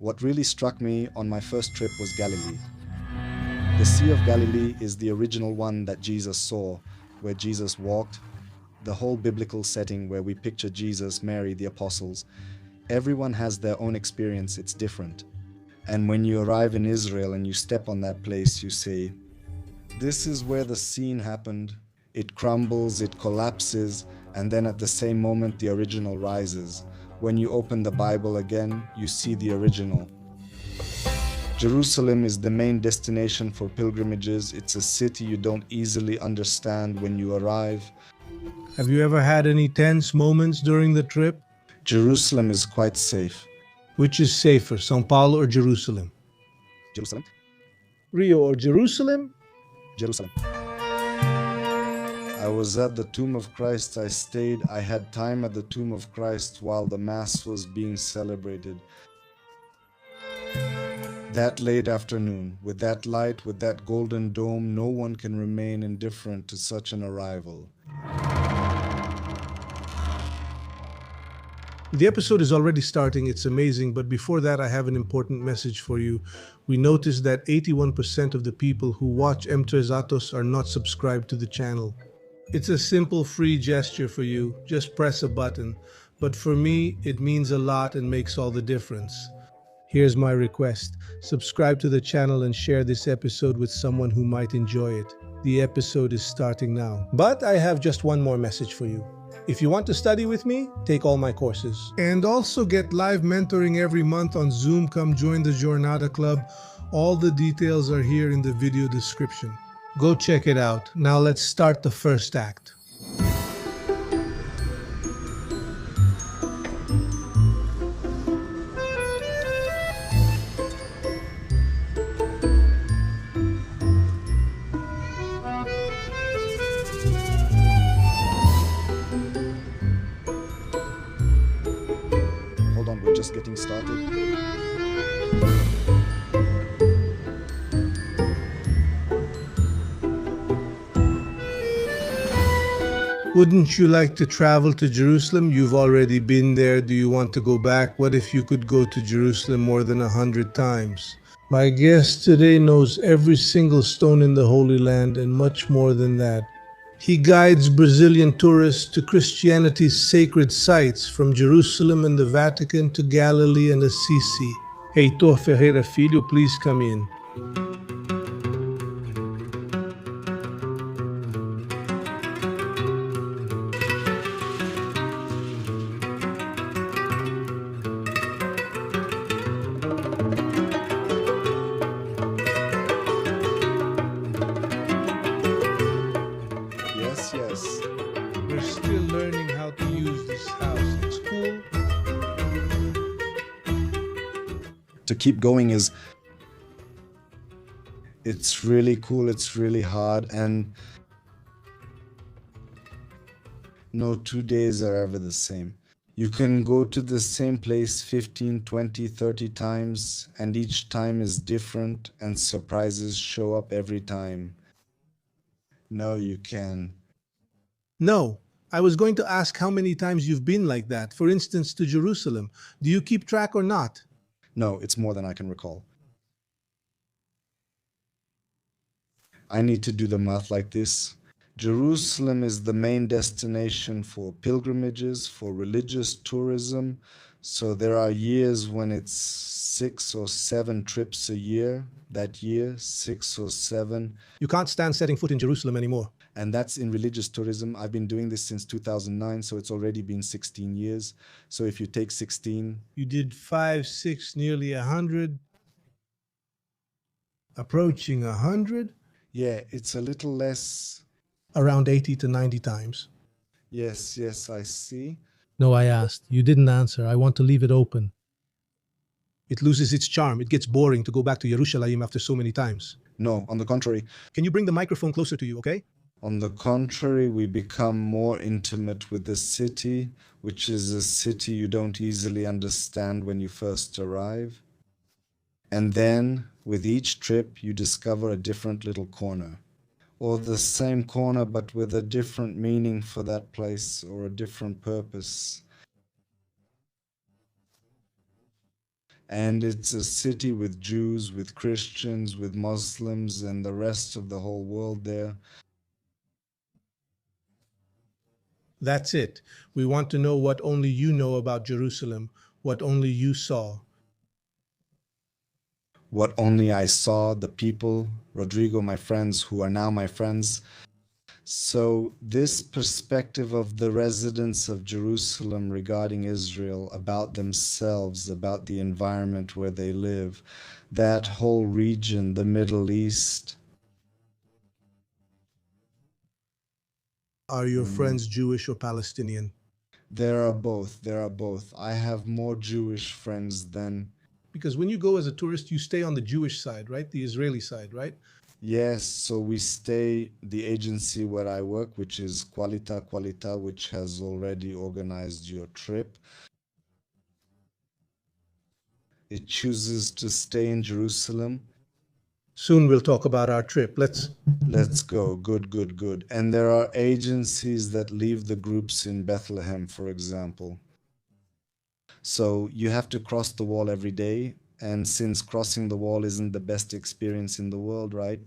What really struck me on my first trip was Galilee. The Sea of Galilee is the original one that Jesus saw, where Jesus walked, the whole biblical setting where we picture Jesus, Mary, the apostles. Everyone has their own experience, it's different. And when you arrive in Israel and you step on that place, you say, this is where the scene happened. It crumbles, it collapses, and then at the same moment the original rises. When you open the Bible again, you see the original. Jerusalem is the main destination for pilgrimages. It's a city you don't easily understand when you arrive. Have you ever had any tense moments during the trip? Jerusalem is quite safe. Which is safer, São Paulo or Jerusalem? Jerusalem? Rio or Jerusalem? Jerusalem. I was at the tomb of Christ. I had time at the tomb of Christ while the Mass was being celebrated. That late afternoon, with that light, with that golden dome, no one can remain indifferent to such an arrival. The episode is already starting, it's amazing, but before that I have an important message for you. We noticed that 81% of the people who watch M3 Atos are not subscribed to the channel. It's a simple free gesture for you, just press a button, but for me it means a lot and makes all the difference. Here's my request, subscribe to the channel and share this episode with someone who might enjoy it. The episode is starting now. But I have just one more message for you. If you want to study with me, take all my courses. And also get live mentoring every month on Zoom. Come join the Jornada Club. All the details are here in the video description. Go check it out. Now let's start the first act. Hold on, we're just getting started. Wouldn't you like to travel to Jerusalem? You've already been there. Do you want to go back? What if you could go to Jerusalem more than 100 times? My guest today knows every single stone in the Holy Land and much more than that. He guides Brazilian tourists to Christianity's sacred sites, from Jerusalem and the Vatican to Galilee and Assisi. Heitor Ferreira Filho, please come in. Yes. We're still learning how to use this house. It's cool. To keep going it's really cool, it's really hard, and no 2 days are ever the same. You can go to the same place 15, 20, 30 times, and each time is different, and surprises show up every time. No, you can. No, I was going to ask how many times you've been like that. For instance, to Jerusalem. Do you keep track or not? No, it's more than I can recall. I need to do the math like this. Jerusalem is the main destination for pilgrimages, for religious tourism. So there are years when it's 6 or 7 trips a year. That year, 6 or 7. You can't stand setting foot in Jerusalem anymore. And that's in religious tourism. I've been doing this since 2009, so it's already been 16 years. So if you take 16... You did 5, 6, nearly 100. Approaching 100? Yeah, it's a little less... Around 80 to 90 times. Yes, I see. No, I asked. You didn't answer. I want to leave it open. It loses its charm. It gets boring to go back to Jerusalem after so many times. No, on the contrary. Can you bring the microphone closer to you, okay? On the contrary, we become more intimate with the city, which is a city you don't easily understand when you first arrive. And then, with each trip, you discover a different little corner. Or the same corner, but with a different meaning for that place, or a different purpose. And it's a city with Jews, with Christians, with Muslims, and the rest of the whole world there. That's it. We want to know what only you know about Jerusalem, what only you saw. What only I saw, the people, Rodrigo, my friends, who are now my friends. So, this perspective of the residents of Jerusalem regarding Israel, about themselves, about the environment where they live, that whole region, the Middle East. Are your friends Jewish or Palestinian? There are both. There are both. I have more Jewish friends than. Because when you go as a tourist, you stay on the Jewish side, right? The Israeli side, right? Yes, so we stay, the agency where I work, which is Qualita, which has already organized your trip. It chooses to stay in Jerusalem. Soon we'll talk about our trip. Let's go. Good, good, good. And there are agencies that leave the groups in Bethlehem, for example. So you have to cross the wall every day. And since crossing the wall isn't the best experience in the world, right?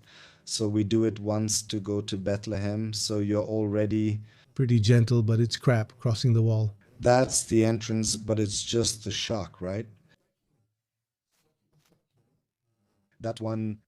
So we do it once to go to Bethlehem. So you're already. Pretty gentle, but it's crap crossing the wall. That's the entrance, but it's just the shock, right? That one,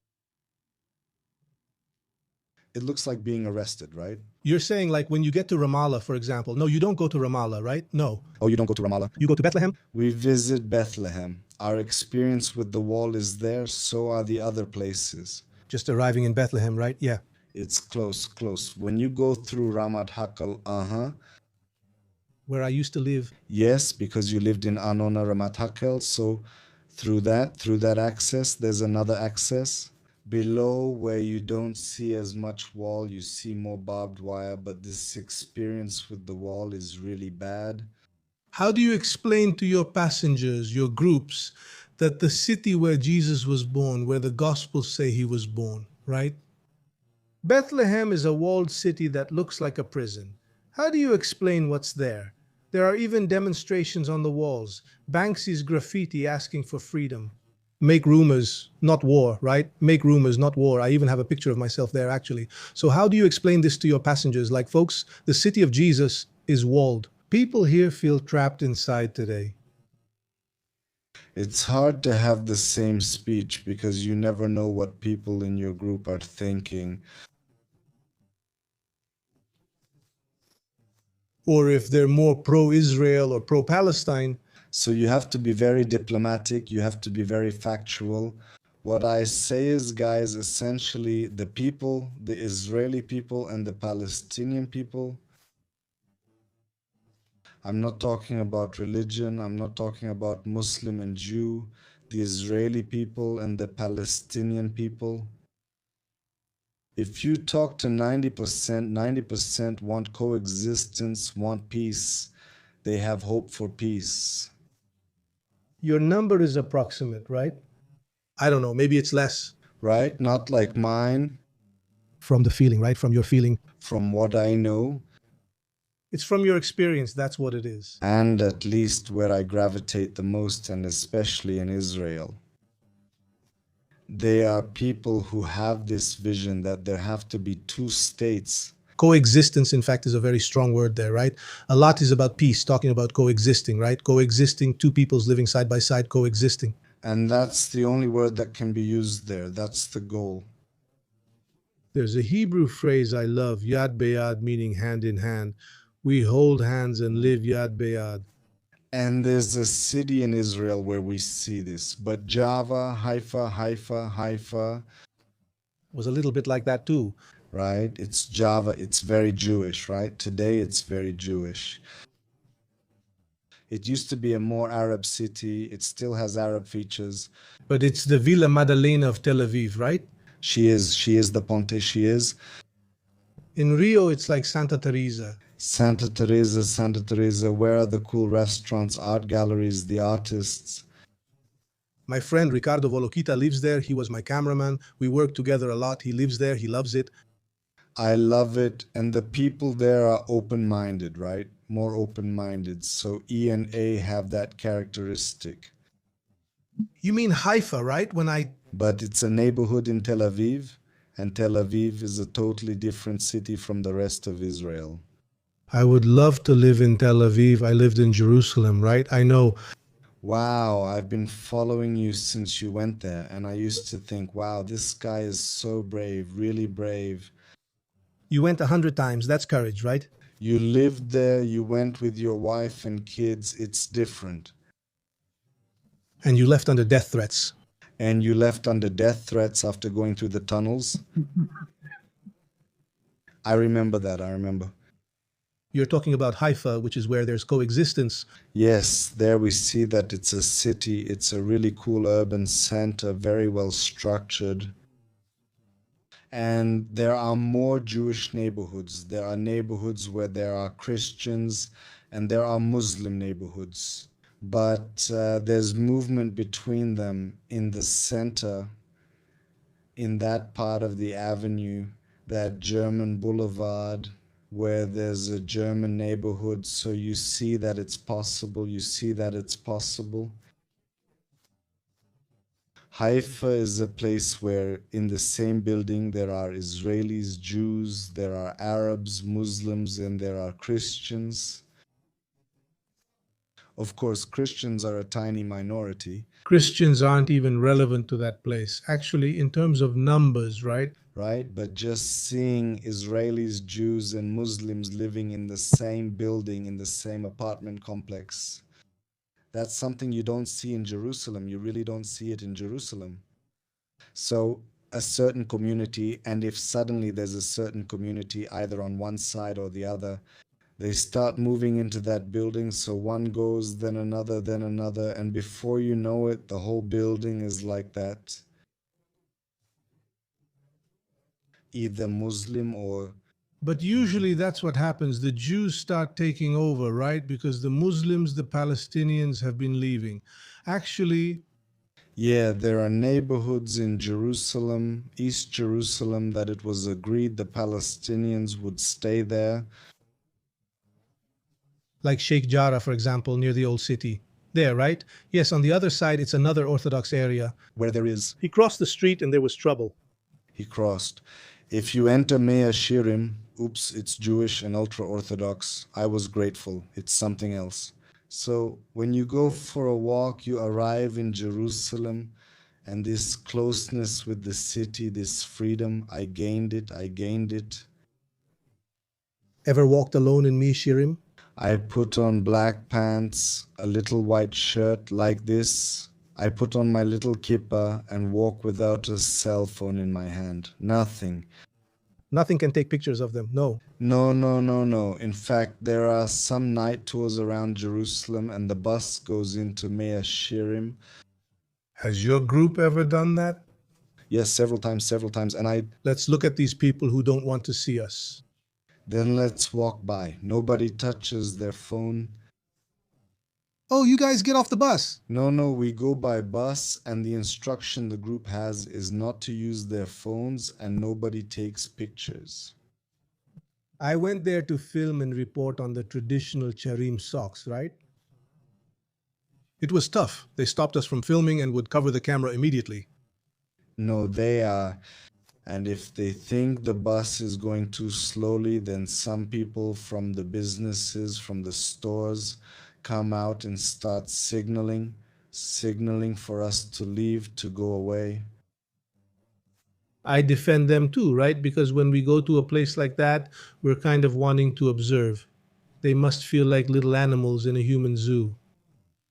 it looks like being arrested, right? You're saying like when you get to Ramallah, for example. No, you don't go to Ramallah, right? No. Oh, you don't go to Ramallah? You go to Bethlehem? We visit Bethlehem. Our experience with the wall is there, so are the other places. Just arriving in Bethlehem, right? Yeah. It's close, close. When you go through Ramat Hakal, Where I used to live. yes, because you lived in Anona Ramat Hakel, so through that access, there's another access. Below where you don't see as much wall, you see more barbed wire, but this experience with the wall is really bad. How do you explain to your passengers, your groups, that the city where Jesus was born, where the Gospels say he was born, right? Bethlehem is a walled city that looks like a prison. How do you explain what's there? There are even demonstrations on the walls, Banksy's graffiti asking for freedom. Make rumors, not war, right? Make rumors, not war. I even have a picture of myself there, actually. So how do you explain this to your passengers? Like, folks, the city of Jesus is walled. People here feel trapped inside today. It's hard to have the same speech because you never know what people in your group are thinking. Or if they're more pro-Israel or pro-Palestine. So you have to be very diplomatic, you have to be very factual. What I say is, guys, essentially the people, the Israeli people and the Palestinian people. I'm not talking about religion, I'm not talking about Muslim and Jew, the Israeli people and the Palestinian people. If you talk to 90% want coexistence, want peace. They have hope for peace. Your number is approximate, right? I don't know, maybe it's less. Right? Not like mine. From the feeling, right? From your feeling. From what I know. It's from your experience, that's what it is. And at least where I gravitate the most, and especially in Israel. They are people who have this vision that there have to be two states. Coexistence, in fact, is a very strong word there, right? A lot is about peace, talking about coexisting, right? Coexisting, two peoples living side by side, coexisting. And that's the only word that can be used there. That's the goal. There's a Hebrew phrase I love, yad beyad, meaning hand in hand. We hold hands and live yad beyad. And there's a city in Israel where we see this. But Java, Haifa Was a little bit like that too. Right? It's Java. It's very Jewish, right? Today it's very Jewish. It used to be a more Arab city. It still has Arab features. But it's the Villa Madalena of Tel Aviv, right? She is the Ponte, she is. In Rio, it's like Santa Teresa. Santa Teresa, where are the cool restaurants, art galleries, the artists? My friend Ricardo Volokita lives there. He was my cameraman. We work together a lot. He lives there. He loves it. I love it. And the people there are open-minded, right? More open-minded. So E and A have that characteristic. You mean Haifa, right? But it's a neighborhood in Tel Aviv, and Tel Aviv is a totally different city from the rest of Israel. I would love to live in Tel Aviv. I lived in Jerusalem, right? I know. Wow, I've been following you since you went there, and I used to think, wow, this guy is so brave, really brave. You went 100 times. That's courage, right? You lived there, you went with your wife and kids, it's different. And you left under death threats. And you left under death threats after going through the tunnels. I remember that, I remember. You're talking about Haifa, which is where there's coexistence. Yes, there we see that it's a city, it's a really cool urban center, very well structured. And there are more Jewish neighborhoods. There are neighborhoods where there are Christians, and there are Muslim neighborhoods. But there's movement between them in the center, in that part of the avenue, that German boulevard, where there's a German neighborhood. So you see that it's possible. You see that it's possible. Haifa is a place where in the same building there are Israelis, Jews, there are Arabs, Muslims, and there are Christians. Of course, Christians are a tiny minority, Christians aren't even relevant to that place. Actually, in terms of numbers, right? right? But just seeing Israelis, Jews, and Muslims living in the same building, in the same apartment complex, that's something you don't see in Jerusalem. You really don't see it in Jerusalem. So a certain community, and if suddenly there's a certain community either on one side or the other, they start moving into that building. So one goes, then another, and before you know it, the whole building is like that, either Muslim or But usually that's what happens. The Jews start taking over, right? Because the Muslims, the Palestinians have been leaving. Actually, yeah, there are neighborhoods in Jerusalem, East Jerusalem, that it was agreed the Palestinians would stay there. like Sheikh Jarrah, for example, near the old city. There, right? Yes, on the other side, it's another Orthodox area. Where there is, He crossed the street and there was trouble. he crossed. If you enter Mea Shirim, oops, it's Jewish and ultra Orthodox. I was grateful. It's something else. So when you go for a walk, you arrive in Jerusalem, and this closeness with the city, this freedom, I gained it, I gained it. Ever walked alone in Mishirim? I put on black pants, a little white shirt like this. I put on my little kippah and walk without a cell phone in my hand. Nothing. Nothing can take pictures of them, no. No, no, no, no. In fact, there are some night tours around Jerusalem, and the bus goes into Mea Shirim. Has your group ever done that? Yes, several times, several times. And Let's look at these people who don't want to see us. then let's walk by. Nobody touches their phone. Oh, you guys get off the bus. No, no, we go by bus, and the instruction the group has is not to use their phones, and nobody takes pictures. I went there to film and report on the traditional Charim socks, right? It was tough. They stopped us from filming and would cover the camera immediately. No, they are. And if they think the bus is going too slowly, then some people from the businesses, from the stores, come out and start signaling for us to leave, to go away. I defend them too, right? Because when we go to a place like that, we're kind of wanting to observe. They must feel like little animals in a human zoo.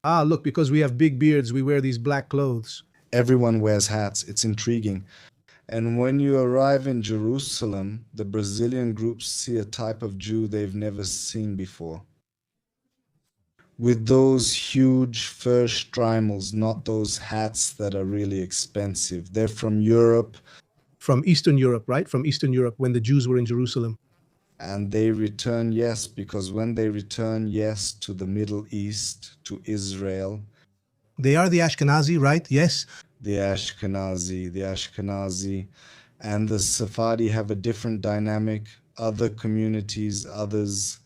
Ah, look, because we have big beards, we wear these black clothes. Everyone wears hats. It's intriguing. And when you arrive in Jerusalem, the Brazilian groups see a type of Jew they've never seen before. With those huge fur streimels, not those hats that are really expensive. They're from Europe, From Eastern Europe, right? From Eastern Europe when the Jews were in Jerusalem. and they return, yes, because when they return, yes, to the Middle East, to Israel, They are the Ashkenazi, right? Yes. the Ashkenazi, and the Sephardi have a different dynamic. Other communities, others.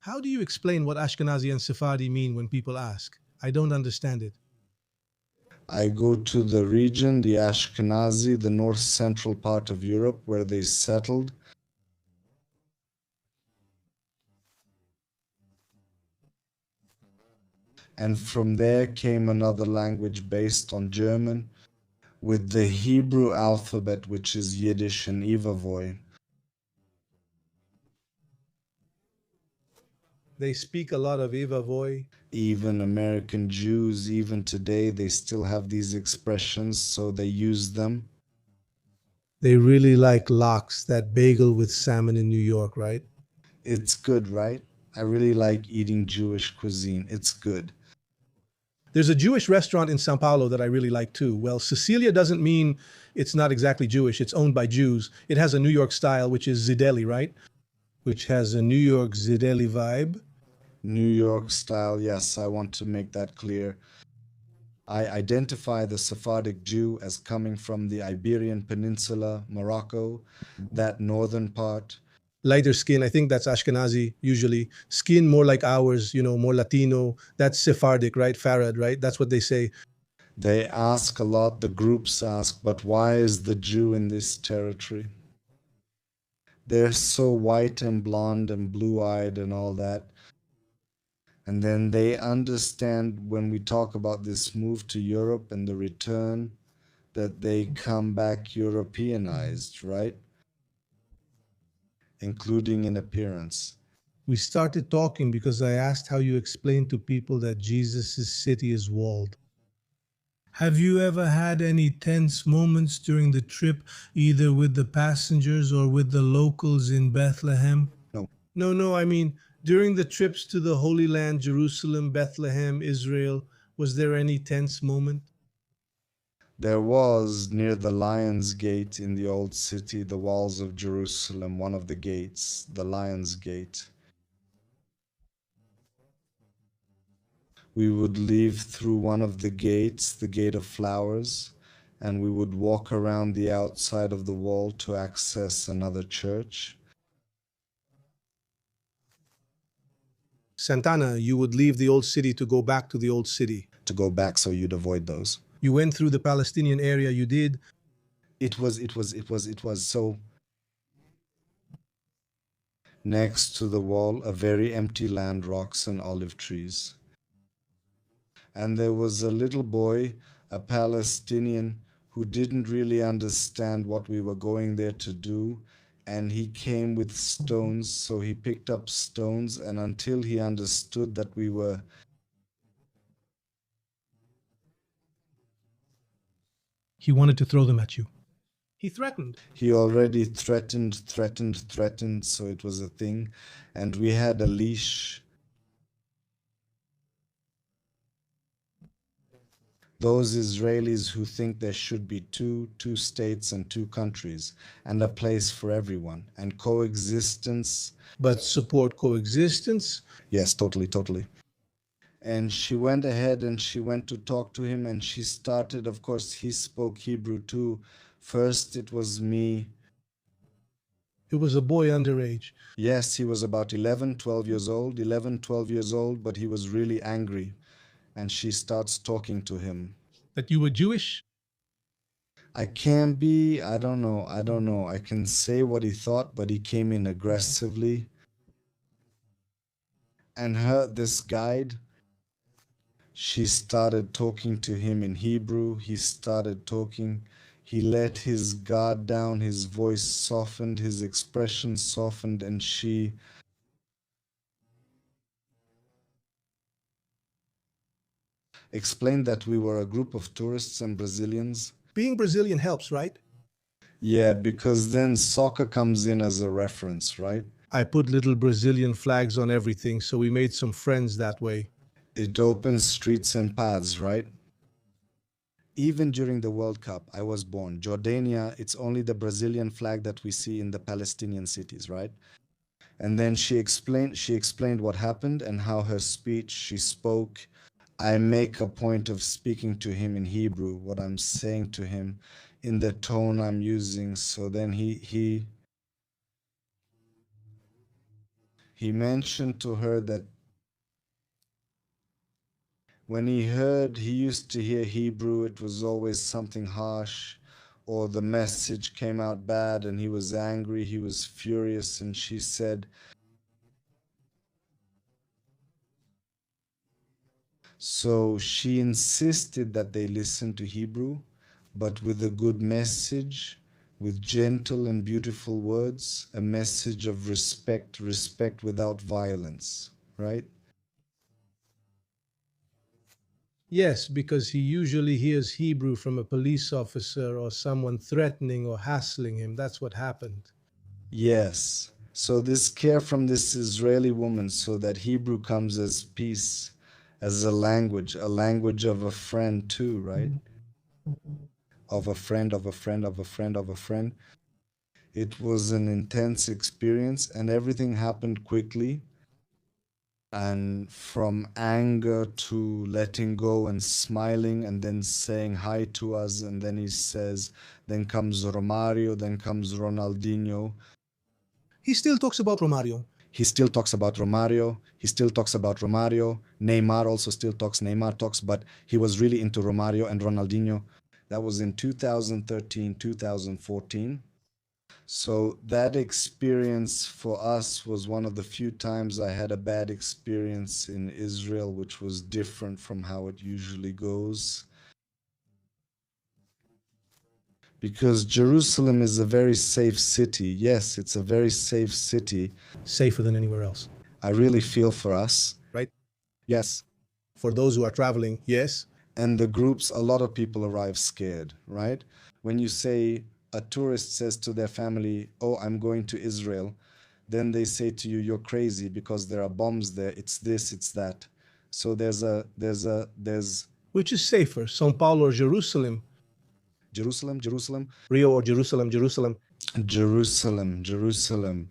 How do you explain what Ashkenazi and Sephardi mean when people ask? I don't understand it. I go to the region, the Ashkenazi, the north central part of Europe, where they settled. And from there came another language based on German with the Hebrew alphabet, which is Yiddish and Ivavoy. They speak a lot of Ivavoy. Even American Jews, even today, they still have these expressions, so they use them. They really like lox, that bagel with salmon in New York, right? It's good, right? I really like eating Jewish cuisine. It's good. There's a Jewish restaurant in Sao Paulo that I really like too. Well, Sicilia doesn't mean it's not exactly Jewish. It's owned by Jews. It has a New York style, which is Zideli, right? Which has a New York Zideli vibe. New York style, yes, I want to make that clear. I identify the Sephardic Jew as coming from the Iberian Peninsula, Morocco, that northern part. Lighter skin, I think that's Ashkenazi usually. Skin more like ours, more Latino. That's Sephardic, right? Farad, right? That's what they say. They ask a lot, the groups ask, but why is the Jew in this territory? They're so white and blonde and blue eyed and all that. And then they understand when we talk about this move to Europe and the return that they come back Europeanized, right? Including in appearance. We started talking because I asked how you explain to people that Jesus' city is walled. Have you ever had any tense moments during the trip, either with the passengers or with the locals in Bethlehem? No, No, I mean, during the trips to the Holy Land, Jerusalem, Bethlehem, Israel, was there any tense moment? there was near the Lion's Gate in the old city, the walls of Jerusalem, one of the gates, the Lion's Gate. We would leave through one of the gates, the Gate of Flowers, and we would walk around the outside of the wall to access another church. Santana, you would leave the old city to go back to the old city. To go back so you'd avoid those. You went through the Palestinian area, you did. It was so next to the wall, a very empty land, rocks and olive trees. And there was a little boy, a Palestinian, who didn't really understand what we were going there to do. And he came with stones, so he picked up stones, and until he understood that we were, He wanted to throw them at you. He threatened. he already threatened, so it was a thing. And we had a leash. Those Israelis who think there should be two states and two countries, and a place for everyone, and coexistence. But support coexistence? Yes, totally. And she went ahead and she went to talk to him, and she started, of course, he spoke Hebrew too. First, it was me. It was a boy underage. Yes, he was about 11, 12 years old, 11, 12 years old, but he was really angry. And she starts talking to him. That you were Jewish? I can be, I don't know. I can say what he thought, but he came in aggressively. And this guide, she started talking to him in Hebrew. He started talking. He let his guard down, his voice softened, his expression softened, and she explained that we were a group of tourists and Brazilians. Being Brazilian helps, right? Yeah, because then soccer comes in as a reference, right? I put little Brazilian flags on everything, so we made some friends that way. It opens streets and paths, right? Even during the World Cup, I was born. Jordania, it's only the Brazilian flag that we see in the Palestinian cities, right? And then she explained what happened and how her speech, she spoke. I make a point of speaking to him in Hebrew, what I'm saying to him in the tone I'm using. So then he mentioned to her that When he used to hear Hebrew, it was always something harsh, or the message came out bad and he was angry, he was furious, and she said, so she insisted that they listen to Hebrew, but with a good message, with gentle and beautiful words, a message of respect, respect without violence, right? Yes, because he usually hears Hebrew from a police officer or someone threatening or hassling him. That's what happened. Yes. So this care from this Israeli woman, so that Hebrew comes as peace, as a language of a friend too, right? Of a friend, of a friend, of a friend, of a friend. It was an intense experience and everything happened quickly. And from anger to letting go and smiling and then saying hi to us. And then he says, then comes Romario, then comes Ronaldinho. He still talks about Romario. He still talks about Romario. He still talks about Romario. Neymar also still talks. Neymar talks, but he was really into Romario and Ronaldinho. That was in 2013, 2014. So that experience for us was one of the few times I had a bad experience in Israel, which was different from how it usually goes. Because Jerusalem is a very safe city. Yes, it's a very safe city. Safer than anywhere else, I really feel for us. right? Yes. For those who are traveling, yes. And the groups, a lot of people arrive scared, right? When you say a tourist says to their family, oh, I'm going to Israel, then they say to you, you're crazy because there are bombs there. It's this, it's that. So there's Which is safer, Sao Paulo or Jerusalem? Jerusalem, Rio or Jerusalem, Jerusalem. Jerusalem.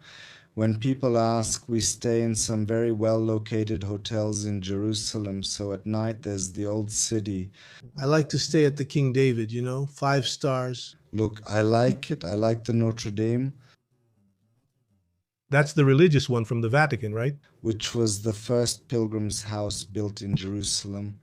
When people ask, we stay in some very well located hotels in Jerusalem. So at night, there's the old city. I like to stay at the King David, 5 stars. Look, I like it. I like the Notre Dame, That's the religious one from the Vatican, right? which was the first pilgrim's house built in Jerusalem.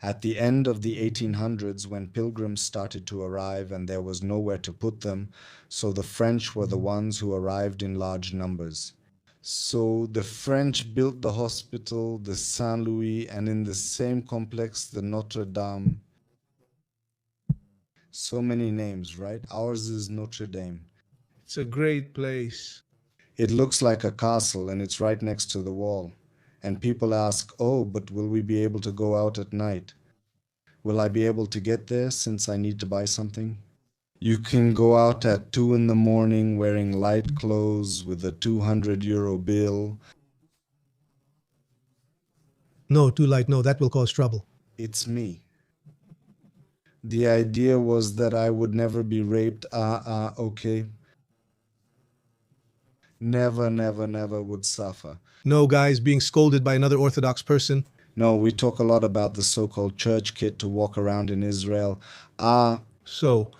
At the end of the 1800s, when pilgrims started to arrive and there was nowhere to put them, so the French were the ones who arrived in large numbers. So the French built the hospital, the Saint Louis, and in the same complex, the Notre Dame. So many names, right? Ours is Notre Dame. It's a great place. It looks like a castle and it's right next to the wall. And people ask, oh, but will we be able to go out at night? Will I be able to get there since I need to buy something? You can go out at 2 in the morning wearing light clothes with a 200 euro bill. No, too light. No, that will cause trouble. It's me. The idea was that I would never be raped. Okay. Never, never, never would suffer. No, guys, being scolded by another Orthodox person. No, we talk a lot about the so-called church kit to walk around in Israel. So,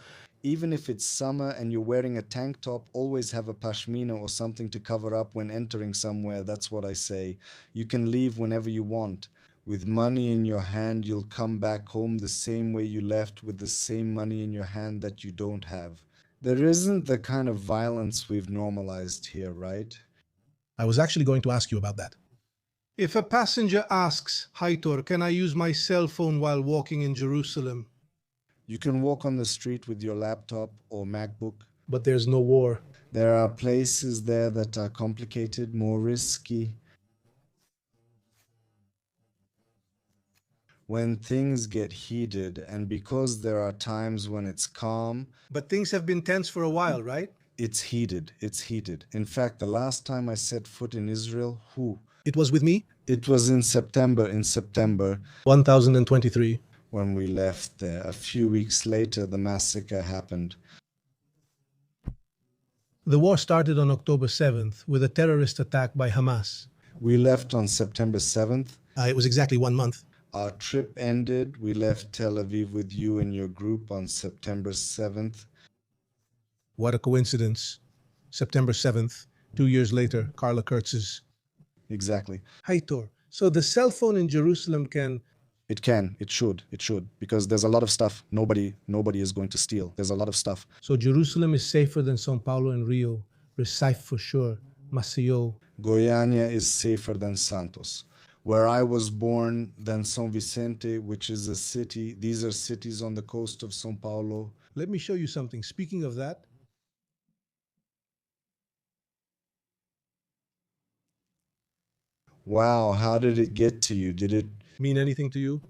Even if it's summer and you're wearing a tank top, always have a pashmina or something to cover up when entering somewhere. That's what I say. You can leave whenever you want. With money in your hand, you'll come back home the same way you left, with the same money in your hand that you don't have. There isn't the kind of violence we've normalized here, right? I was actually going to ask you about that. If a passenger asks, Heitor, can I use my cell phone while walking in Jerusalem? You can walk on the street with your laptop or MacBook. But there's no war. There are places there that are complicated, more risky. When things get heated, and because there are times when it's calm, But things have been tense for a while, right? it's heated. It's heated. In fact, the last time I set foot in Israel, It was with me? it was in September, 1023. when we left there. A few weeks later, the massacre happened. The war started on October 7th with a terrorist attack by Hamas. We left on September 7th. It was exactly 1 month. Our trip ended. We left Tel Aviv with you and your group on September 7th. What a coincidence. September 7th, 2 years later, Carla Kurtz's. Exactly. Heitor, so the cell phone in Jerusalem can It can, it should, because there's a lot of stuff nobody is going to steal. There's a lot of stuff. So Jerusalem is safer than Sao Paulo and Rio. Recife for sure. Maceió. Goiânia is safer than Santos. Where I was born, than São Vicente, which is a city. These are cities on the coast of São Paulo. Let me show you something. Speaking of that, Wow, how did it get to you? Did it? mean anything to you?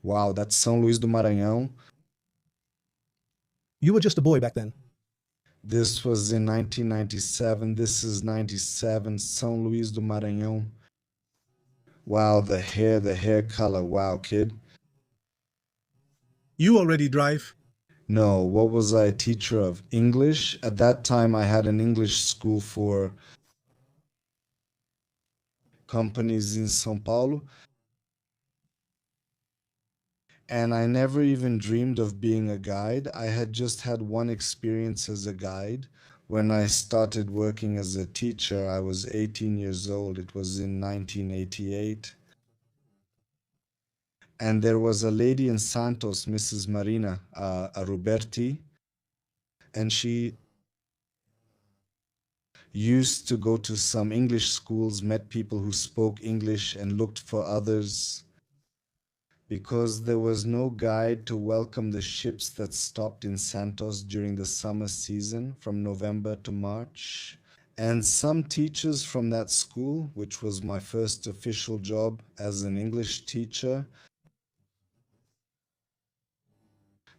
Wow, that's São Luís do Maranhão. You were just a boy back then. This was in 1997. This is 97. São Luís do Maranhão. Wow, the hair color. Wow, kid. You already drive? No, what was I a teacher of? English? At that time, I had an English school for companies in São Paulo. And I never even dreamed of being a guide. I had just had one experience as a guide. When I started working as a teacher, I was 18 years old. It was in 1988. And there was a lady in Santos, Mrs. Marina Ruberti, and she used to go to some English schools, met people who spoke English, and looked for others because there was no guide to welcome the ships that stopped in Santos during the summer season from November to March. And some teachers from that school, which was my first official job as an English teacher,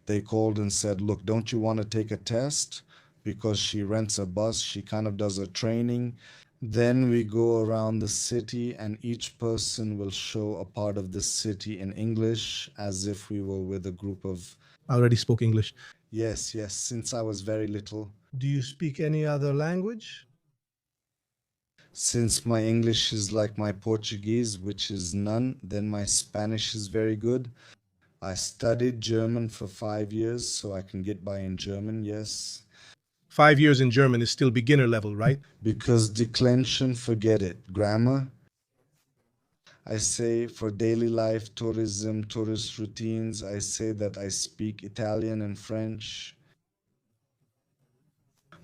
they called and said, look, don't you want to take a test? Because she rents a bus, she kind of does a training. Then we go around the city and each person will show a part of the city in English as if we were with a group of. I already spoke English. Yes, yes, since I was very little. Do you speak any other language? Since my English is like my Portuguese, which is none, then my Spanish is very good. I studied German for 5 years, so I can get by in German, yes. 5 years in German is still beginner level, right? Because declension, forget it. Grammar, I say for daily life, tourism, tourist routines, I say that I speak Italian and French.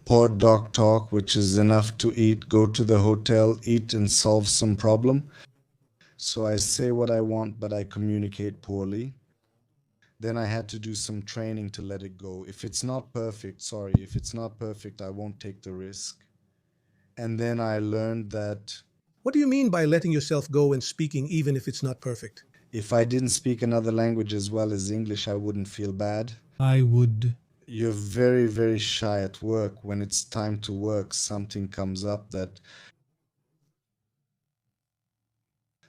Port doc talk, which is enough to eat, go to the hotel, eat and solve some problem. So I say what I want, but I communicate poorly. Then I had to do some training to let it go. If it's not perfect, sorry, if it's not perfect, I won't take the risk. And then I learned that What do you mean by letting yourself go and speaking even if it's not perfect? if I didn't speak another language as well as English, I wouldn't feel bad. I would. You're very, very shy at work. When it's time to work, something comes up that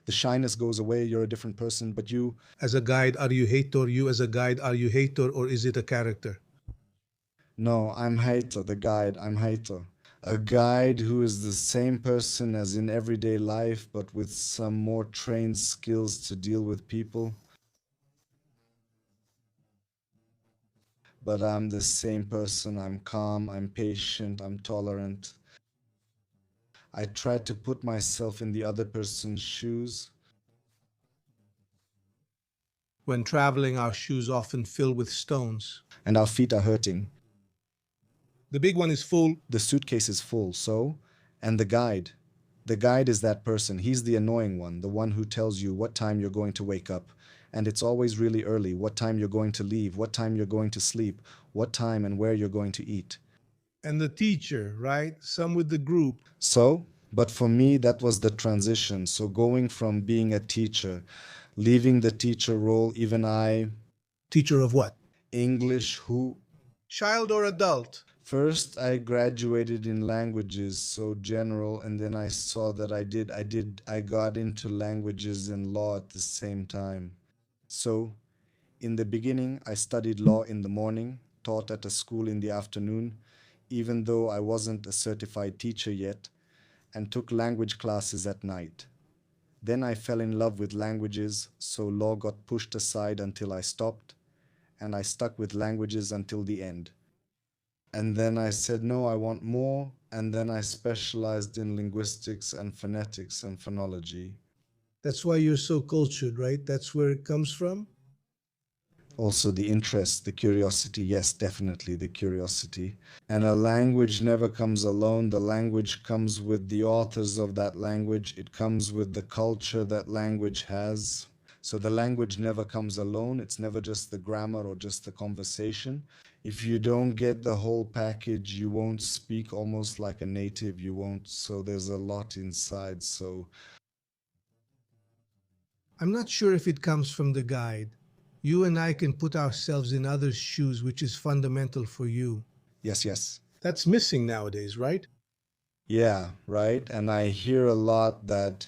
the shyness goes away, you're a different person, but you. As a guide, are you Heitor? You as a guide, are you Heitor, or is it a character? No, I'm Heitor, the guide. I'm Heitor. A guide who is the same person as in everyday life, but with some more trained skills to deal with people. But I'm the same person. I'm calm, I'm patient, I'm tolerant. I try to put myself in the other person's shoes. When traveling, our shoes often fill with stones. And our feet are hurting. The big one is full. The suitcase is full, so? And the guide. The guide is that person. He's the annoying one, the one who tells you what time you're going to wake up. And it's always really early, what time you're going to leave, what time you're going to sleep, what time and where you're going to eat. And the teacher, right? Some with the group. So, but for me, that was the transition. So going from being a teacher, leaving the teacher role, even I, Teacher of what? English, who? Child or adult? First, I graduated in languages, so general, and then I saw that I got into languages and law at the same time. So, in the beginning, I studied law in the morning, taught at a school in the afternoon, even though I wasn't a certified teacher yet, and took language classes at night. Then I fell in love with languages, so law got pushed aside until I stopped, and I stuck with languages until the end. And then I said, no, I want more. And then I specialized in linguistics and phonetics and phonology. That's why you're so cultured, right? That's where it comes from. Also, the interest, the curiosity. Yes, definitely the curiosity. And a language never comes alone. The language comes with the authors of that language, it comes with the culture that language has. So the language never comes alone. It's never just the grammar or just the conversation. If you don't get the whole package, you won't speak almost like a native. You won't. So there's a lot inside. So, I'm not sure if it comes from the guide. You and I can put ourselves in others' shoes, which is fundamental for you. yes, yes. That's missing nowadays, right? Yeah, right. And I hear a lot that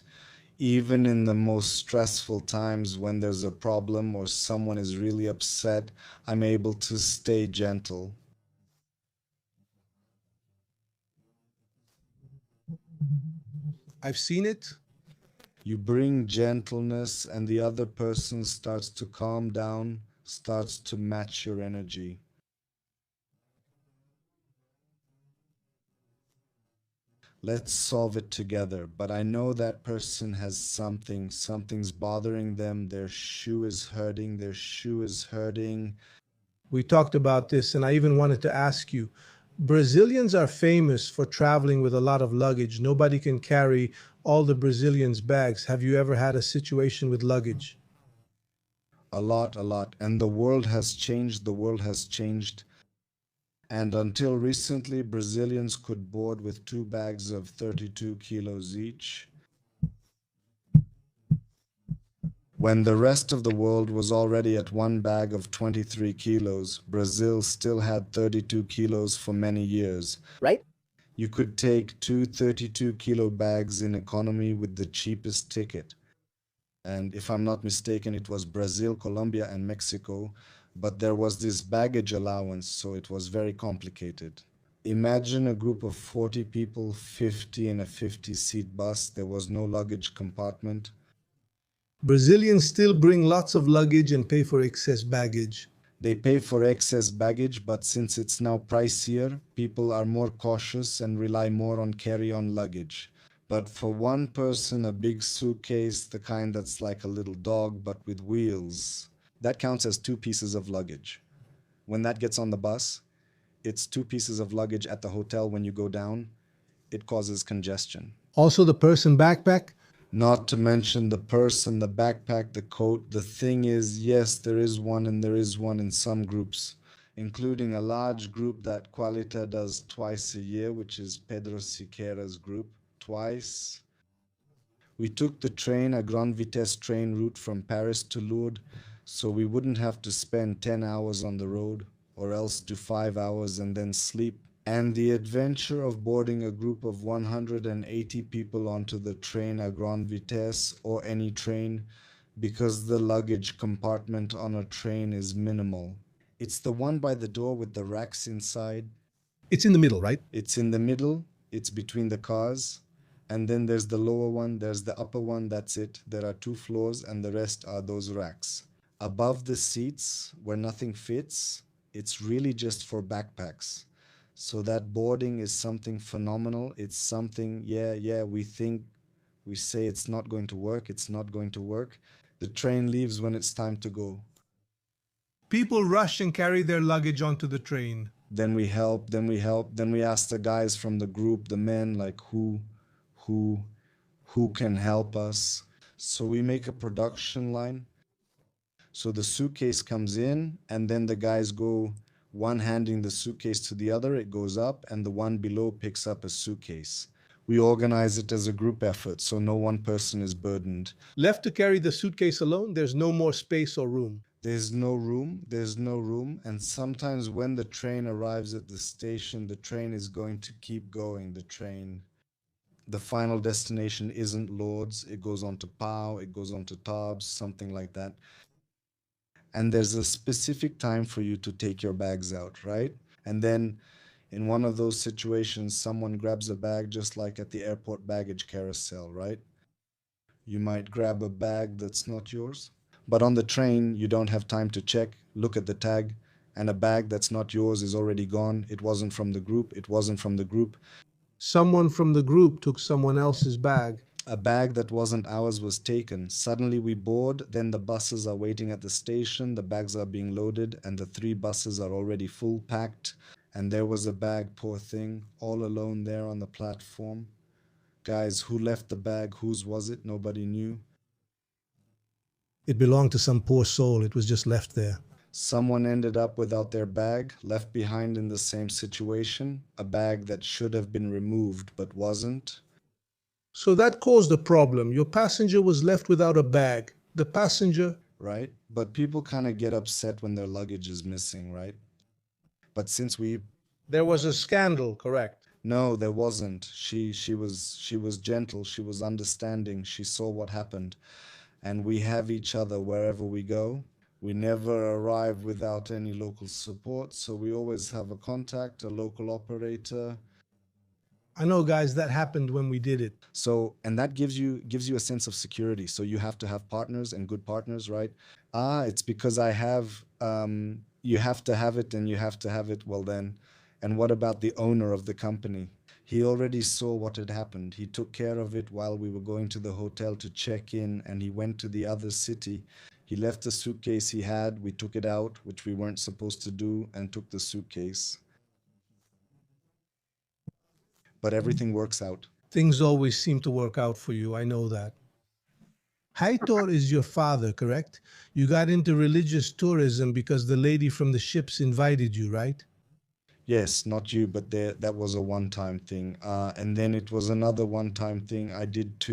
even in the most stressful times when there's a problem or someone is really upset, I'm able to stay gentle. I've seen it. You bring gentleness, and the other person starts to calm down, starts to match your energy. Let's solve it together. But I know that person has something, something's bothering them. Their shoe is hurting, their shoe is hurting. We talked about this, and I even wanted to ask you. Brazilians are famous for traveling with a lot of luggage. Nobody can carry all the Brazilians' bags. Have you ever had a situation with luggage? A lot, a lot. And the world has changed, the world has changed. And until recently, Brazilians could board with two bags of 32 kilos each, when the rest of the world was already at one bag of 23 kilos. Brazil still had 32 kilos for many years. Right? You could take two 32-kilo bags in economy with the cheapest ticket. And if I'm not mistaken, it was Brazil, Colombia, and Mexico. But there was this baggage allowance, so it was very complicated. Imagine a group of 40 people, 50 in a 50-seat bus. There was no luggage compartment. Brazilians still bring lots of luggage and pay for excess baggage. They pay for excess baggage, but since it's now pricier, people are more cautious and rely more on carry-on luggage. But for one person, a big suitcase, the kind that's like a little dog but with wheels, that counts as two pieces of luggage. When that gets on the bus, it's two pieces of luggage at the hotel when you go down. It causes congestion. Also, the person backpack. Not to mention the purse and the backpack, the coat. The thing is, yes, there is one and there is one in some groups, including a large group that Qualita does twice a year, which is Pedro Siqueira's group, twice. We took the train, a Grand Vitesse train route from Paris to Lourdes, so we wouldn't have to spend 10 hours on the road, or else do 5 hours and then sleep. And the adventure of boarding a group of 180 people onto the train à grande vitesse or any train, because the luggage compartment on a train is minimal. It's the one by the door with the racks inside. It's in the middle, right? It's in the middle, it's between the cars. And then there's the lower one, there's the upper one, that's it. There are two floors, and the rest are those racks. Above the seats, where nothing fits, it's really just for backpacks. So that boarding is something phenomenal. It's something, we say it's not going to work, it's not going to work. The train leaves when it's time to go. People rush and carry their luggage onto the train. Then we help, then we ask the guys from the group, the men, like who, who can help us. So we make a production line. So the suitcase comes in, and then the guys go, one handing the suitcase to the other, it goes up, and the one below picks up a suitcase. We organize it as a group effort, so no one person is burdened. Left to carry the suitcase alone, there's no more space or room. There's no room, and sometimes when the train arrives at the station, the train is going to keep going, the final destination isn't Lords, it goes on to Pau, it goes on to Tarbes, something like that. And there's a specific time for you to take your bags out, right? And then in one of those situations, someone grabs a bag just like at the airport baggage carousel, right? You might grab a bag that's not yours. But on the train, you don't have time to check, look at the tag, and a bag that's not yours is already gone. It wasn't from the group, it wasn't from the group. Someone from the group took someone else's bag. A bag that wasn't ours was taken. Suddenly we board, then the buses are waiting at the station, the bags are being loaded, and the three buses are already full packed. And there was a bag, poor thing, all alone there on the platform. Guys, who left the bag? Whose was it? Nobody knew. It belonged to some poor soul. It was just left there. Someone ended up without their bag, left behind in the same situation, a bag that should have been removed but wasn't. So that caused a problem. Your passenger was left without a bag. The passenger. Right? But people kind of get upset when their luggage is missing, right? But since we There was a scandal, correct? No, there wasn't. She was gentle, she was understanding, she saw what happened, and we have each other wherever we go. We never arrive without any local support, so we always have a contact, a local operator. I know, guys, that happened when we did it. So, and that gives you a sense of security. So you have to have partners and good partners, right? It's because I have you have to have it and you have to have it. Well then, and what about the owner of the company? He already saw what had happened. He took care of it while we were going to the hotel to check in, and he went to the other city. He left the suitcase he had. We took it out, which we weren't supposed to do, and took the suitcase. But everything works out. Things always seem to work out for you. I know that. Heitor is your father, correct? You got into religious tourism because the lady from the ships invited you, right? Yes, not you, but that was a one-time thing. And then it was another one-time thing. I did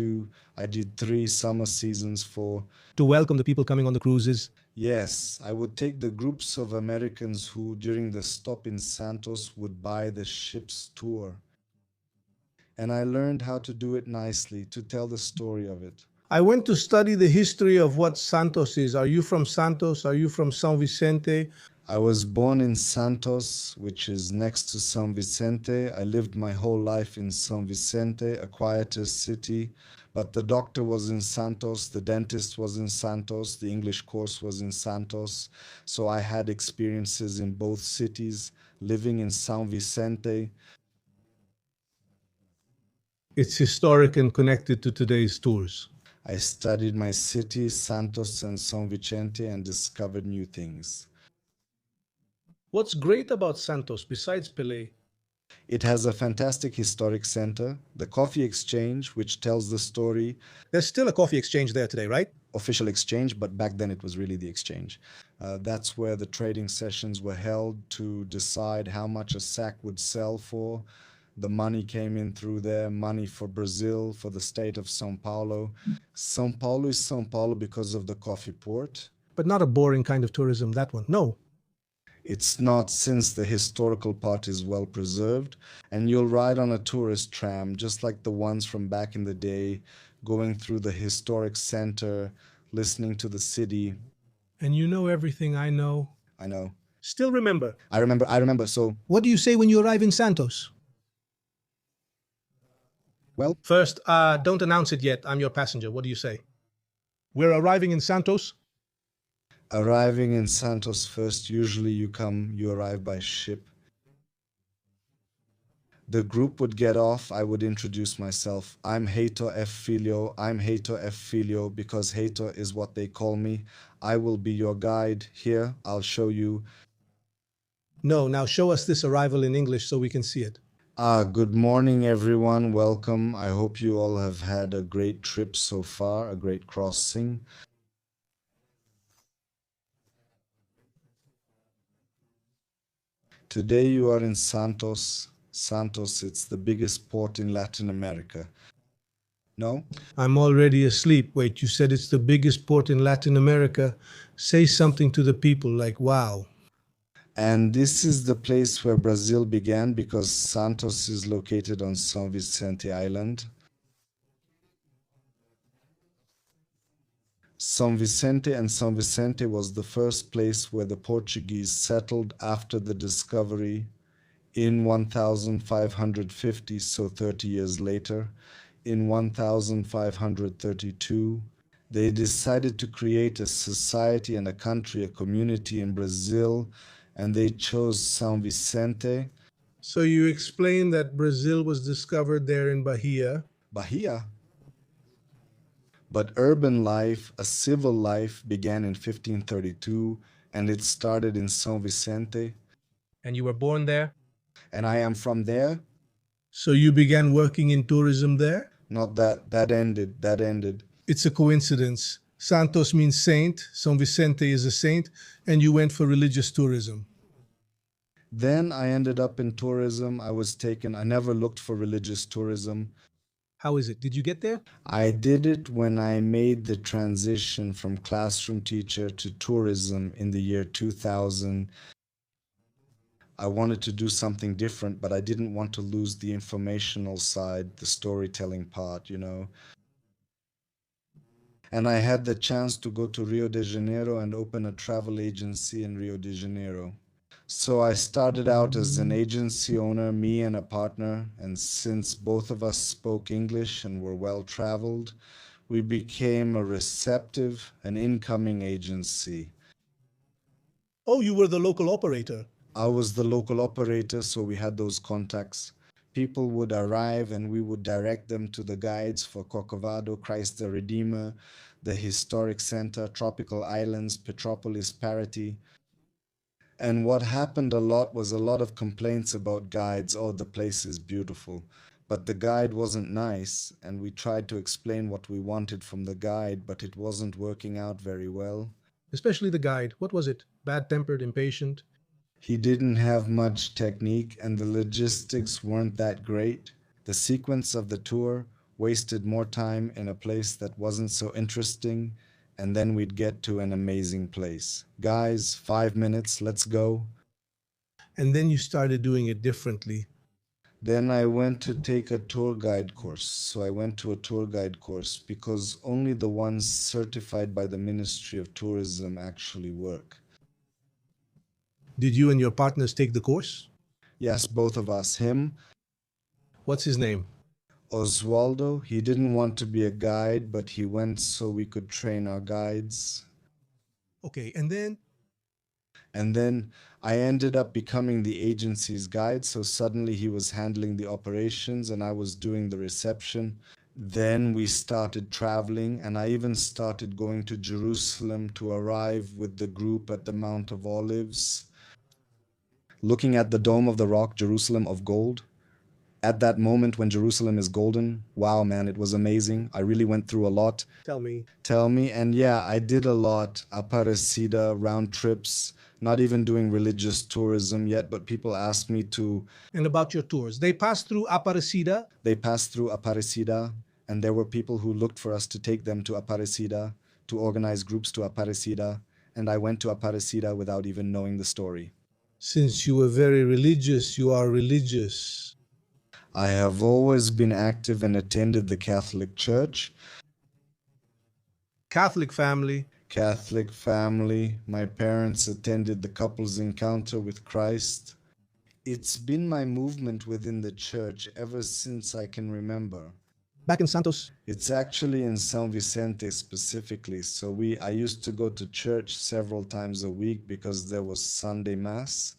three summer seasons for. To welcome the people coming on the cruises. Yes, I would take the groups of Americans who, during the stop in Santos, would buy the ship's tour. And I learned how to do it nicely, to tell the story of it. I went to study the history of what Santos is. Are you from Santos? Are you from San Vicente? I was born in Santos, which is next to San Vicente. I lived my whole life in San Vicente, a quieter city. But the doctor was in Santos, the dentist was in Santos, the English course was in Santos. So I had experiences in both cities, living in San Vicente. It's historic and connected to today's tours. I studied my city, Santos and San Vicente, and discovered new things. What's great about Santos besides Pelé? It has a fantastic historic center, the coffee exchange, which tells the story. There's still a coffee exchange there today, right? Official exchange, but back then it was really the exchange. That's where the trading sessions were held to decide how much a sack would sell for. The money came in through there, money for Brazil, for the state of Sao Paulo. Sao Paulo is Sao Paulo because of the coffee port. But not a boring kind of tourism, that one. No. It's not, since the historical part is well preserved, and you'll ride on a tourist tram, just like the ones from back in the day, going through the historic center, listening to the city. And you know everything I know. I know. Still remember. I remember. So, What do you say when you arrive in Santos? well, First, don't announce it yet. I'm your passenger. What do you say? We're arriving in Santos. arriving in Santos first, usually you arrive by ship. The group would get off, I would introduce myself. I'm Heitor F. Filho. I'm Heitor F. Filho because Heitor is what they call me. I will be your guide. Here, I'll show you. No, now show us this arrival in English so we can see it. Good morning, everyone. Welcome. I hope you all have had a great trip so far, a great crossing. Today you are in Santos. Santos, it's the biggest port in Latin America. No? I'm already asleep. Wait, you said it's the biggest port in Latin America. Say something to the people like, wow. And this is the place where Brazil began because Santos is located on São Vicente Island. São Vicente and São Vicente was the first place where the Portuguese settled after the discovery in 1550, so 30 years later. In 1532, they decided to create a society and a country, a community in Brazil, and they chose São Vicente. So you explained that Brazil was discovered there in Bahia. Bahia? But urban life, a civil life, began in 1532 and it started in São Vicente. And you were born there? And I am from there. So you began working in tourism there? Not that, that ended. It's a coincidence. Santos means saint, San Vicente is a saint, and you went for religious tourism. Then I ended up in tourism. I never looked for religious tourism. How is it? Did you get there? I did it when I made the transition from classroom teacher to tourism in the year 2000. I wanted to do something different, but I didn't want to lose the informational side, the storytelling part. And I had the chance to go to Rio de Janeiro and open a travel agency in Rio de Janeiro. So I started out as an agency owner, me and a partner, and since both of us spoke English and were well traveled, we became a receptive and incoming agency. Oh, you were the local operator. I was the local operator, so we had those contacts. People would arrive and we would direct them to the guides for Corcovado, Christ the Redeemer, the Historic Center, Tropical Islands, Petropolis Parity. And what happened a lot was a lot of complaints about guides. Oh, the place is beautiful. But the guide wasn't nice, and we tried to explain what we wanted from the guide, but it wasn't working out very well. Especially the guide. What was it? Bad-tempered, impatient? He didn't have much technique, and the logistics weren't that great. The sequence of the tour wasted more time in a place that wasn't so interesting, and then we'd get to an amazing place. Guys, 5 minutes, let's go. And then you started doing it differently. Then I went to take a tour guide course. So I went to a tour guide course because only the ones certified by the Ministry of Tourism actually work. Did you and your partners take the course? Yes, both of us. Him, What's his name? Oswaldo, he didn't want to be a guide, but he went so we could train our guides. Okay, and then? And then I ended up becoming the agency's guide, so suddenly he was handling the operations and I was doing the reception. Then we started traveling, and I even started going to Jerusalem to arrive with the group at the Mount of Olives, looking at the Dome of the Rock, Jerusalem of gold. At that moment when Jerusalem is golden, wow, man, it was amazing. I really went through a lot. Tell me. And yeah, I did a lot. Aparecida, round trips, not even doing religious tourism yet, but people asked me to. And about your tours. They passed through Aparecida? They passed through Aparecida, and there were people who looked for us to take them to Aparecida, to organize groups to Aparecida, and I went to Aparecida without even knowing the story. Since you were very religious, you are religious. I have always been active and attended the Catholic Church. Catholic family. Catholic family. My parents attended the couples encounter with Christ. It's been my movement within the church ever since I can remember. Back in Santos? It's actually in São Vicente specifically. So I used to go to church several times a week because there was Sunday Mass.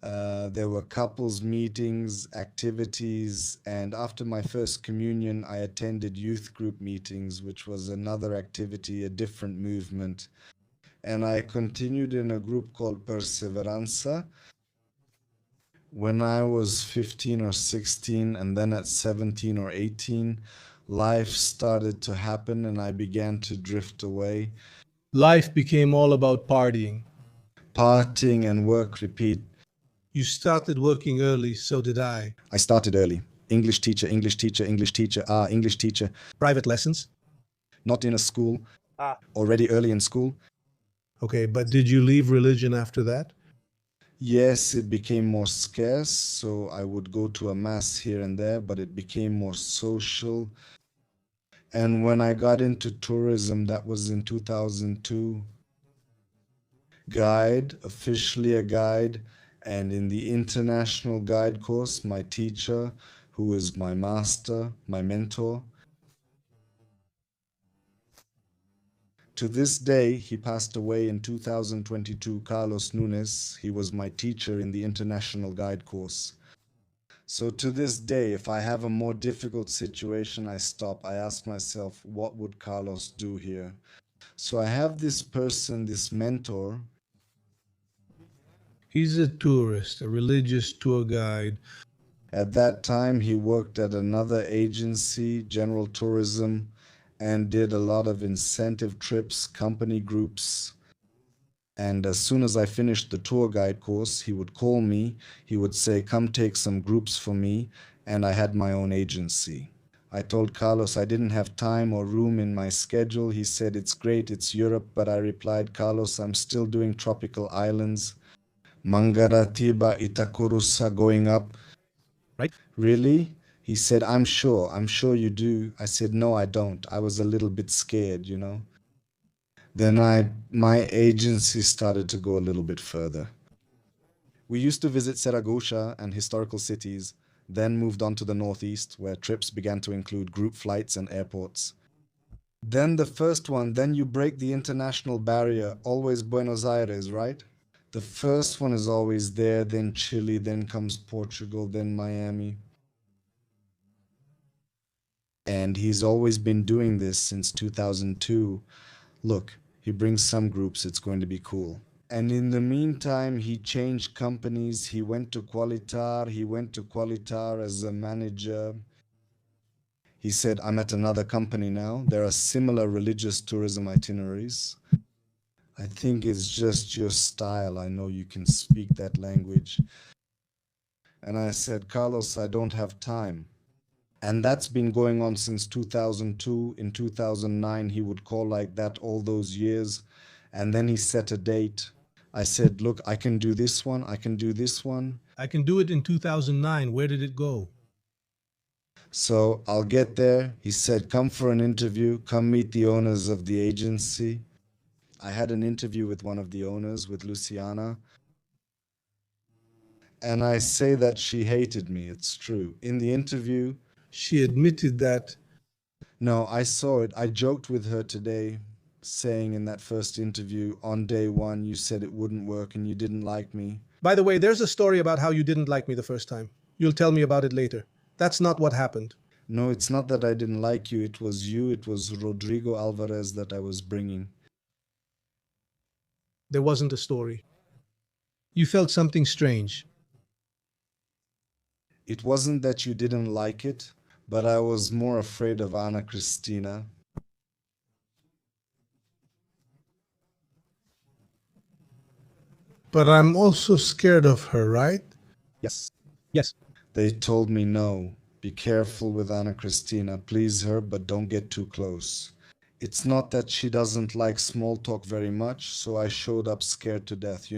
There were couples meetings, activities, and after my first communion, I attended youth group meetings, which was another activity, a different movement. And I continued in a group called Perseveranza when I was 15 or 16, and then at 17 or 18, life started to happen and I began to drift away. Life became all about partying. Partying and work repeat. You started working early, so did I. I started early. English teacher, English teacher, English teacher, English teacher. Private lessons? Not in a school. Already early in school. Okay, but did you leave religion after that? Yes, it became more scarce, so I would go to a mass here and there, but it became more social. And when I got into tourism, that was in 2002. Guide, officially a guide. And in the international guide course, my teacher, who is my master, my mentor, to this day, he passed away in 2022, Carlos Nunes. He was my teacher in the international guide course. So to this day, if I have a more difficult situation, I stop. I ask myself, what would Carlos do here? So I have this person, this mentor. He's a tourist, a religious tour guide. At that time, he worked at another agency, General Tourism, and did a lot of incentive trips, company groups. And as soon as I finished the tour guide course, he would call me. He would say, come take some groups for me. And I had my own agency. I told Carlos I didn't have time or room in my schedule. He said, it's great, it's Europe. But I replied, Carlos, I'm still doing tropical islands. Mangaratiba, Itakurusa going up. Right? Really? He said, I'm sure you do. I said, no, I don't. I was a little bit scared. Then my agency started to go a little bit further. We used to visit Saragossa and historical cities, then moved on to the northeast, where trips began to include group flights and airports. Then the first one, then you break the international barrier, always Buenos Aires, right? The first one is always there, then Chile, then comes Portugal, then Miami. And he's always been doing this since 2002. Look, he brings some groups, it's going to be cool. And in the meantime, he changed companies. He went to Qualitar. He went to Qualitar as a manager. He said, I'm at another company now. There are similar religious tourism itineraries. I think it's just your style. I know you can speak that language. And I said, Carlos, I don't have time. And that's been going on since 2002. In 2009, he would call like that all those years. And then he set a date. I said, look, I can do this one. I can do this one. I can do it in 2009. Where did it go? So I'll get there. He said, come for an interview. Come meet the owners of the agency. I had an interview with one of the owners, with Luciana. And I say that she hated me. It's true. In the interview, She admitted that. no, I saw it. I joked with her today, saying in that first interview, on day one, you said it wouldn't work and you didn't like me. By the way, there's a story about how you didn't like me the first time. You'll tell me about it later. That's not what happened. No, it's not that I didn't like you. It was you. It was Rodrigo Alvarez that I was bringing. There wasn't a story. You felt something strange. It wasn't that you didn't like it, but I was more afraid of Anna Cristina. But I'm also scared of her, right? Yes. Yes. They told me no. Be careful with Anna Cristina. Please her, but don't get too close. It's not that she doesn't like small talk very much, so I showed up scared to death.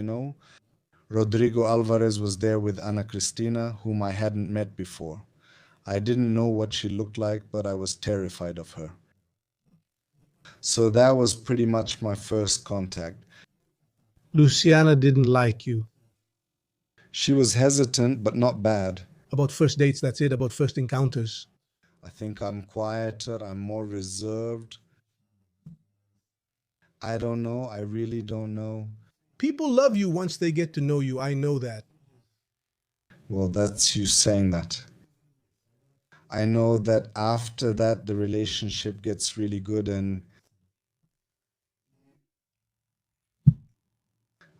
Rodrigo Alvarez was there with Ana Cristina, whom I hadn't met before. I didn't know what she looked like, but I was terrified of her. So that was pretty much my first contact. Luciana didn't like you. She was hesitant, but not bad. About first dates, that's it, about first encounters. I think I'm quieter, I'm more reserved. I don't know, I really don't know. People love you once they get to know you, I know that. Well, that's you saying that. I know that after that, the relationship gets really good, and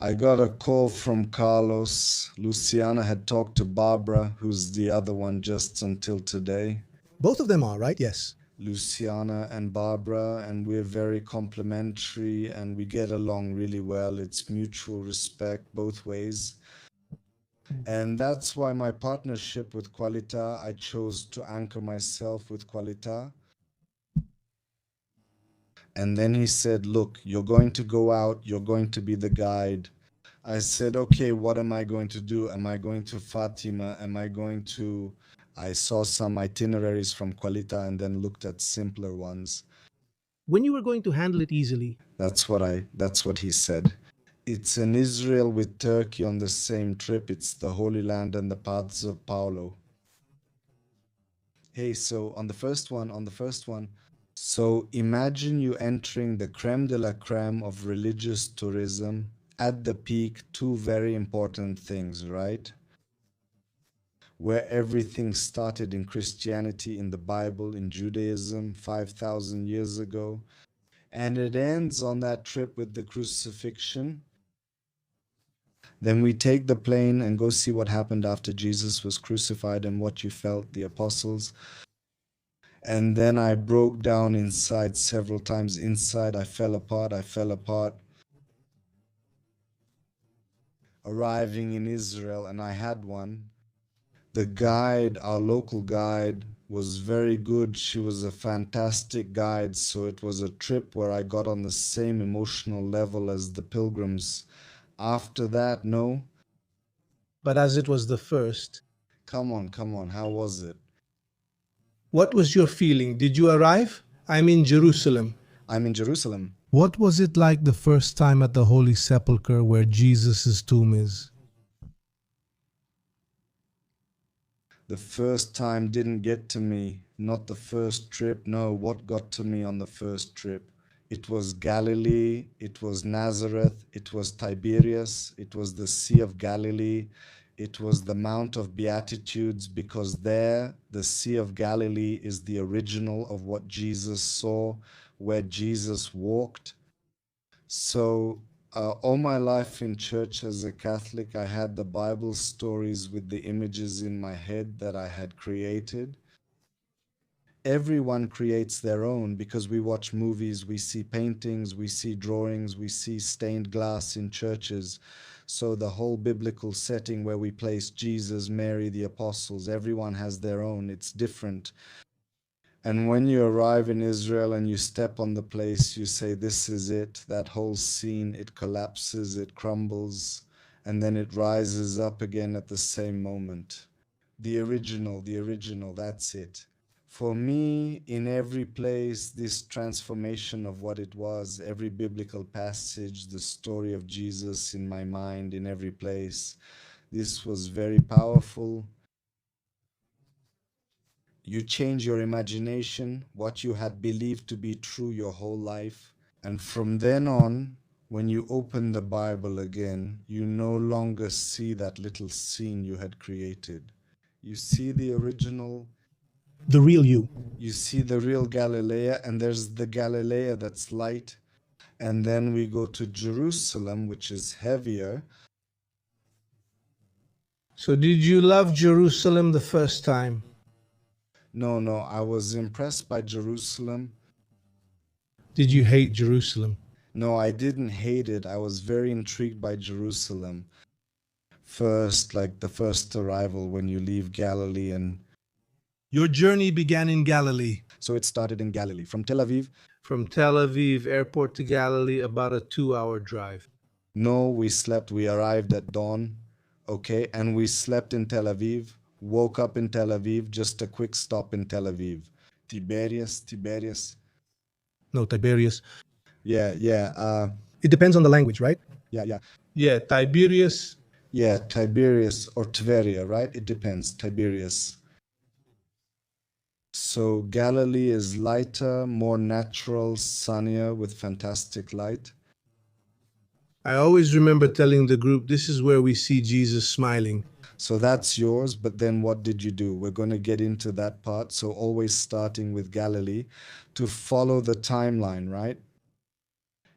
I got a call from Carlos. Luciana had talked to Barbara, who's the other one just until today. Both of them are, right? Yes. Luciana and Barbara, and we're very complimentary and we get along really well. It's mutual respect both ways. And that's why my partnership with Qualita, I chose to anchor myself with Qualita. And then he said, look, you're going to go out, you're going to be the guide. I said, okay, what am I going to do? Am I going to Fatima? Am I going to... I saw some itineraries from Qualita and then looked at simpler ones. When you were going to handle it easily. That's what he said. It's an Israel with Turkey on the same trip. It's the Holy Land and the paths of Paulo. Hey, so on the first one, so imagine you entering the creme de la creme of religious tourism at the peak, two very important things, right? where everything started in Christianity, in the Bible, in Judaism 5,000 years ago. And it ends on that trip with the crucifixion. Then we take the plane and go see what happened after Jesus was crucified and what you felt, the apostles. And then I broke down inside several times. Inside, I fell apart. I fell apart. Arriving in Israel, and I had one. The guide, our local guide, was very good. She was a fantastic guide. So it was a trip where I got on the same emotional level as the pilgrims. After that, no. But as it was the first, Come on, come on. How was it? what was your feeling? Did you arrive? I'm in Jerusalem. I'm in Jerusalem. What was it like the first time at the Holy Sepulchre where Jesus' tomb is? The first time didn't get to me. Not the first trip. No, what got to me on the first trip? It was Galilee. It was Nazareth. It was Tiberias. It was the Sea of Galilee. It was the Mount of Beatitudes, because there, the Sea of Galilee is the original of what Jesus saw, where Jesus walked. So, all my life in church as a Catholic, I had the Bible stories with the images in my head that I had created. Everyone creates their own, because we watch movies, we see paintings, we see drawings, we see stained glass in churches. So the whole biblical setting where we place Jesus, Mary, the apostles, everyone has their own. It's different. And when you arrive in Israel and you step on the place, you say, this is it. That whole scene, it collapses, it crumbles, and then it rises up again at the same moment. The original, that's it. For me, in every place, this transformation of what it was, every biblical passage, the story of Jesus in my mind, in every place, this was very powerful. You change your imagination, what you had believed to be true your whole life. And from then on, when you open the Bible again, you no longer see that little scene you had created. You see the original, The real you. you see the real Galilee, and there's the Galilee that's light. And then we go to Jerusalem, which is heavier. So did you love Jerusalem the first time? No, I was impressed by Jerusalem. Did you hate Jerusalem? No, I didn't hate it. I was very intrigued by Jerusalem. First, like the first arrival when you leave Galilee, and Your journey began in Galilee. so it started in Galilee. From Tel Aviv, From Tel Aviv airport to Galilee, about a 2-hour drive. no, we slept. We arrived at dawn, okay, and we slept in Tel Aviv, woke up in Tel Aviv, just a quick stop in Tel Aviv. Tiberias. No, Tiberias. Yeah, It depends on the language, right? yeah. Yeah, Tiberias. Yeah, Tiberias or Tveria, right? It depends. Tiberias. So Galilee is lighter, more natural, sunnier, with fantastic light. I always remember telling the group, this is where we see Jesus smiling. So that's yours, but then what did you do? We're going to get into that part. So always starting with Galilee to follow the timeline, right?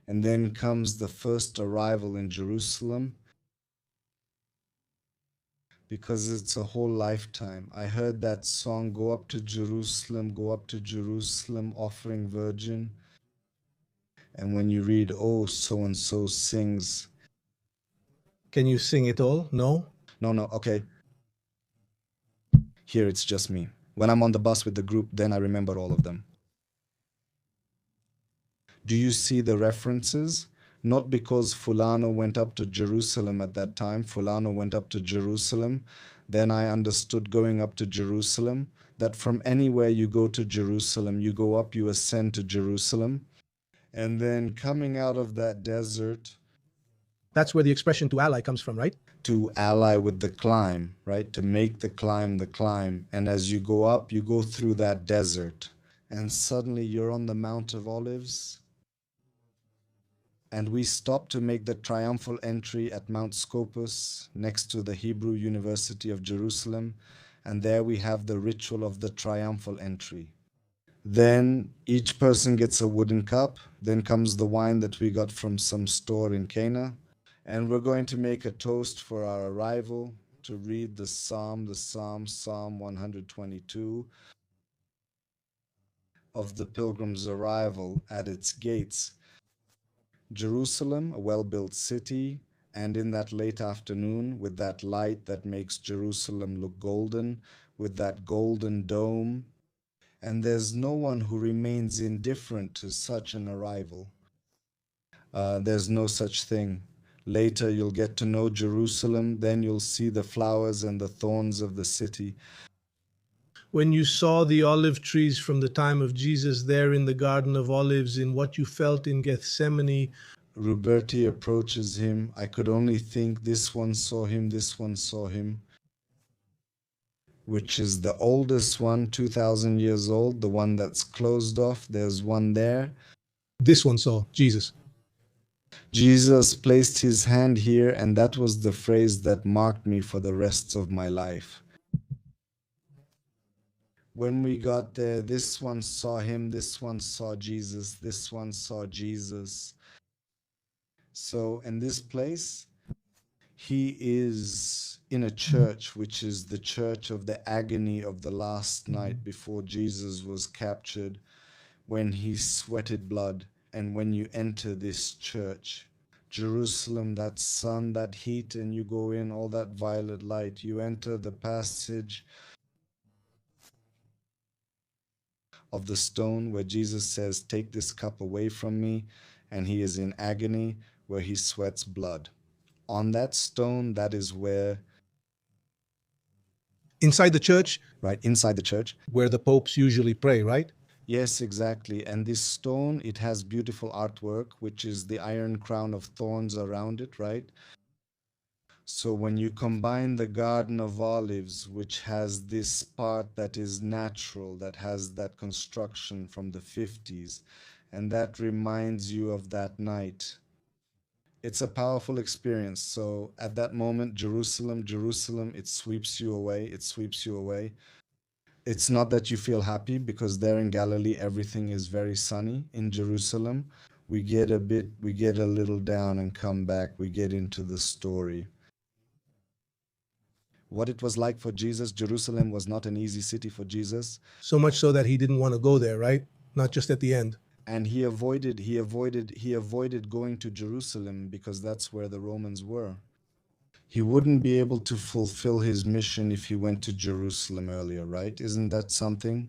And then comes the first arrival in Jerusalem, because it's a whole lifetime. I heard that song, Go Up to Jerusalem, offering Virgin. And when you read, oh, so-and-so sings. Can you sing it all? No? No, okay. Here it's just me. When I'm on the bus with the group, then I remember all of them. Do you see the references? Not because Fulano went up to Jerusalem at that time. Fulano went up to Jerusalem. Then I understood going up to Jerusalem, that from anywhere you go to Jerusalem, you go up, you ascend to Jerusalem. And then coming out of that desert, That's where the expression to ally comes from, right? to ally with the climb, right? To make the climb the climb. And as you go up, you go through that desert. And suddenly you're on the Mount of Olives. And we stopped to make the triumphal entry at Mount Scopus, next to the Hebrew University of Jerusalem. And there we have the ritual of the triumphal entry. Then each person gets a wooden cup. Then comes the wine that we got from some store in Cana. And we're going to make a toast for our arrival, to read Psalm 122 of the pilgrim's arrival at its gates. Jerusalem, a well built city, and in that late afternoon, with that light that makes Jerusalem look golden, with that golden dome, and there's no one who remains indifferent to such an arrival. There's no such thing. Later, you'll get to know Jerusalem, then you'll see the flowers and the thorns of the city. When you saw the olive trees from the time of Jesus there in the Garden of Olives, in what you felt in Gethsemane, Ruberti approaches him. I could only think, this one saw him, this one saw him. Which is the oldest one, 2,000 years old, the one that's closed off. There's one there. this one saw Jesus. Jesus placed his hand here, and that was the phrase that marked me for the rest of my life. When we got there, this one saw him, this one saw Jesus, this one saw Jesus. So in this place, he is in a church, which is the church of the agony of the last night before Jesus was captured, when he sweated blood. And when you enter this church, Jerusalem, that sun, that heat, and you go in, all that violet light, you enter the passage of the stone where Jesus says, take this cup away from me, and he is in agony, where he sweats blood. On that stone, that is where, Inside the church, right, inside the church. where the popes usually pray, right? Yes, exactly. And this stone, it has beautiful artwork, which is the iron crown of thorns around it, right? So when you combine the Garden of Olives, which has this part that is natural, that has that construction from the 50s, and that reminds you of that night, it's a powerful experience. So at that moment, Jerusalem, Jerusalem, it sweeps you away, it sweeps you away. It's not that you feel happy, because there in Galilee, everything is very sunny. In Jerusalem, we get a little down and come back. We get into the story. What it was like for Jesus, Jerusalem was not an easy city for Jesus. So much so that he didn't want to go there, right? Not just at the end. And he avoided going to Jerusalem because that's where the Romans were. He wouldn't be able to fulfill his mission if he went to Jerusalem earlier, right? Isn't that something?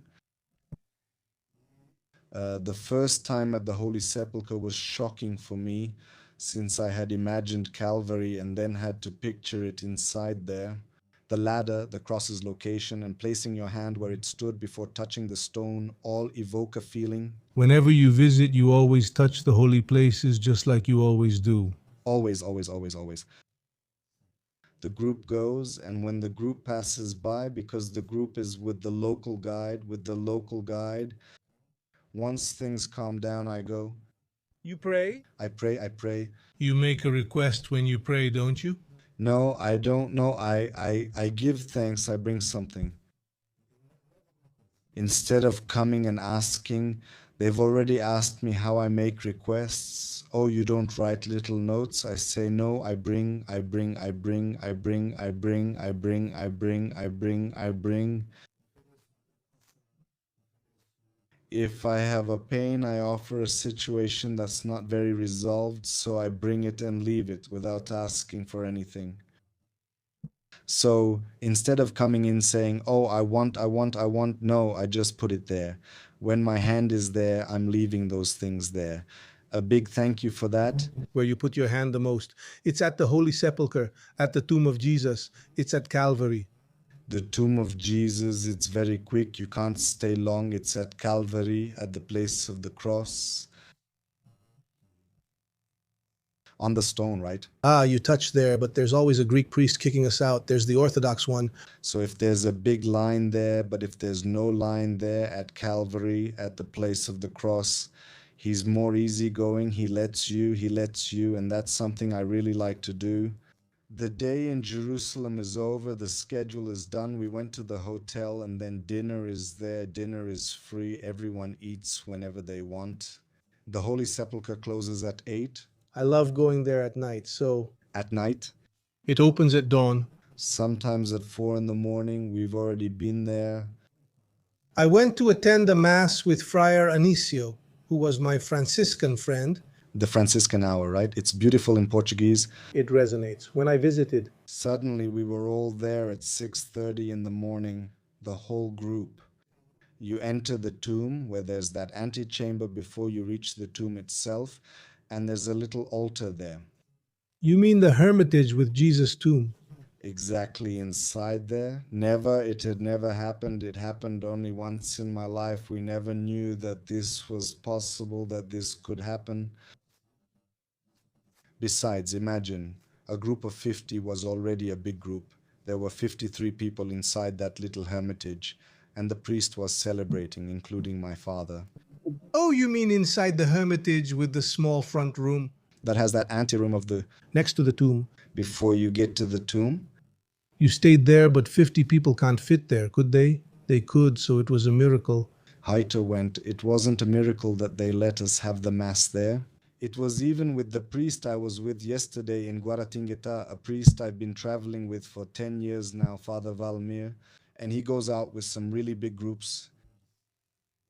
The first time at the Holy Sepulchre was shocking for me, since I had imagined Calvary and then had to picture it inside there. The ladder, the cross's location, and placing your hand where it stood before touching the stone all evoke a feeling. Whenever you visit, you always touch the holy places just like you always do. Always, always, always, always. The group goes, and when the group passes by, because the group is with the local guide, once things calm down, I go. You pray? I pray. You make a request when you pray, don't you? No, I don't know. I give thanks, I bring something. Instead of coming and asking, they've already asked me how I make requests. Oh, you don't write little notes? I say, no, I bring. If I have a pain, I offer a situation that's not very resolved, so I bring it and leave it without asking for anything. So instead of coming in saying, oh, I want, no, I just put it there. When my hand is there, I'm leaving those things there. A big thank you for that. Where you put your hand the most. It's at the Holy Sepulchre, at the tomb of Jesus. It's at Calvary. The tomb of Jesus, it's very quick. You can't stay long. It's at Calvary, at the place of the cross. On the stone, right? Ah, you touch there, but there's always a Greek priest kicking us out. There's the Orthodox one. So if there's a big line there, but if there's no line there at Calvary, at the place of the cross, he's more easygoing. He lets you, and that's something I really like to do. The day in Jerusalem is over, the schedule is done. We went to the hotel and then dinner is there. Dinner is free. Everyone eats whenever they want. The Holy Sepulchre closes at 8 I love going there at night, so at night, it opens at dawn. sometimes at 4 in the morning. We've already been there. I went to attend a mass with Friar Anicio, who was my Franciscan friend. The Franciscan hour, right? It's beautiful in Portuguese. It resonates. When I visited, Suddenly we were all there at 6:30 in the morning, the whole group. You enter the tomb where there's that antechamber before you reach the tomb itself, and there's a little altar there. you mean the hermitage with Jesus' tomb? Exactly inside there. Never, it had never happened. It happened only once in my life. We never knew that this was possible, that this could happen. Besides, imagine, a group of 50 was already a big group. There were 53 people inside that little hermitage, and the priest was celebrating, including my father. Oh, you mean inside the hermitage with the small front room That has that anteroom of the next to the tomb? before you get to the tomb. You stayed there, but 50 people can't fit there, could they? They could, so it was a miracle. Heitor went. It wasn't a miracle that they let us have the mass there. It was even with the priest I was with yesterday in Guaratinguetá, a priest I've been traveling with for 10 years now, Father Valmir, and he goes out with some really big groups.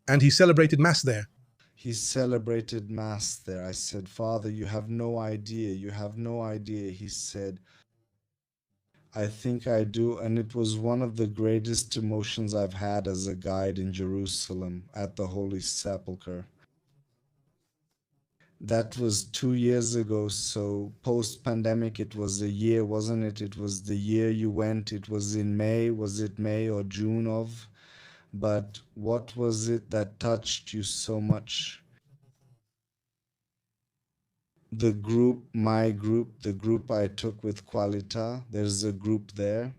And he celebrated Mass there. He celebrated Mass there. I said, Father, you have no idea. You have no idea. He said, I think I do. And it was one of the greatest emotions I've had as a guide in Jerusalem at the Holy Sepulchre. That was 2 years ago. So post pandemic, it was a year, wasn't it? It was the year you went. It was in May. Was it May or June of? But what was it that touched you so much? The group, my group, the group I took with Qualita, there's a group there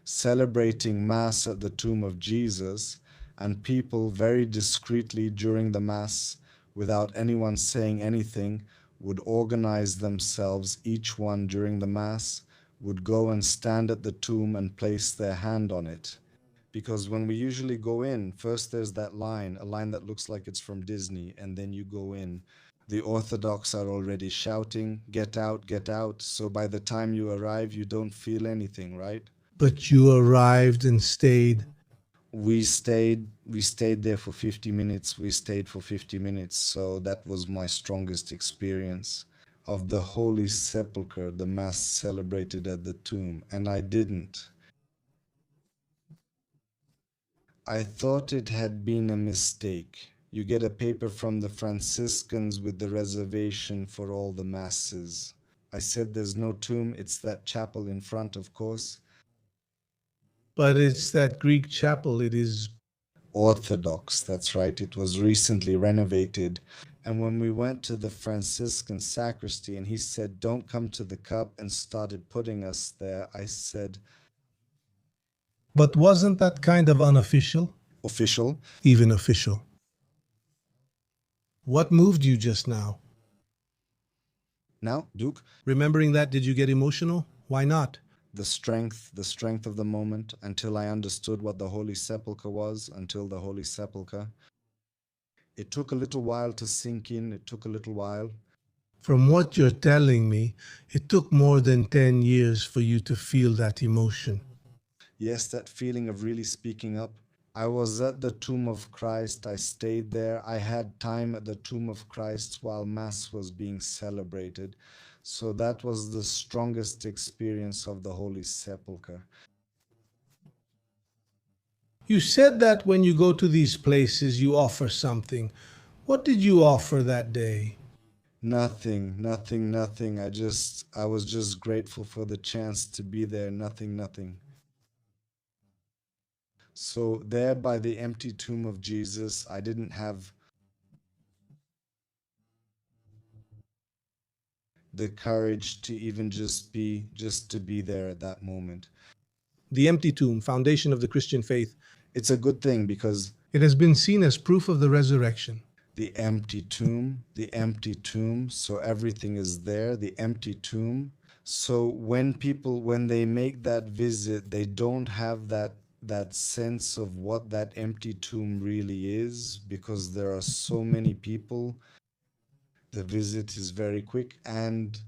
celebrating Mass at the tomb of Jesus, and people very discreetly during the Mass, without anyone saying anything, would organize themselves, each one during the Mass, would go and stand at the tomb and place their hand on it. Because when we usually go in, first there's that line, a line that looks like it's from Disney, and then you go in. The Orthodox are already shouting, get out, get out. So by the time you arrive, you don't feel anything, right? But you arrived and stayed. We stayed there for 50 minutes. We stayed for 50 minutes. So that was my strongest experience of the Holy Sepulchre, the Mass celebrated at the tomb. And I didn't. I thought it had been a mistake. You get a paper from the Franciscans with the reservation for all the masses. I said there's no tomb, it's that chapel in front, of course. But it's that Greek chapel. It is. Orthodox, that's right. It was recently renovated. And when we went to the Franciscan sacristy and he said, don't come to the cup, and started putting us there, I said, But wasn't that kind of unofficial? official? Even official. What moved you just now? Now, Duke, Remembering that, did you get emotional? Why not? the strength of the moment, until I understood what the Holy Sepulchre was, until the Holy Sepulchre. It took a little while to sink in, it took a little while. From what you're telling me, it took more than 10 years for you to feel that emotion. Yes, that feeling of really speaking up. I was at the tomb of Christ, I stayed there, I had time at the tomb of Christ while Mass was being celebrated. So that was the strongest experience of the Holy Sepulchre. You said that when you go to these places, you offer something. What did you offer that day? Nothing. I was just grateful for the chance to be there. Nothing. So there by the empty tomb of Jesus, I didn't have the courage to even just to be there at that moment. The empty tomb, foundation of the Christian faith. It's a good thing because It has been seen as proof of the resurrection. the empty tomb, so everything is there, the empty tomb. So when they make that visit, they don't have that sense of what that empty tomb really is because there are so many people. The visit is very quick and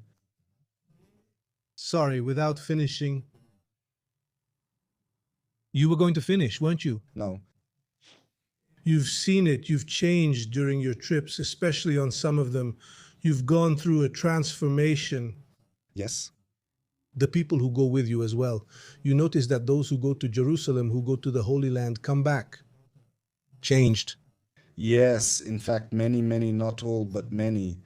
Sorry, without finishing. You were going to finish, weren't you? no. You've seen it, you've changed during your trips, especially on some of them. You've gone through a transformation. Yes. The people who go with you as well. You notice that those who go to Jerusalem, who go to the Holy Land, come back changed. Yes, in fact, many, not all, but many.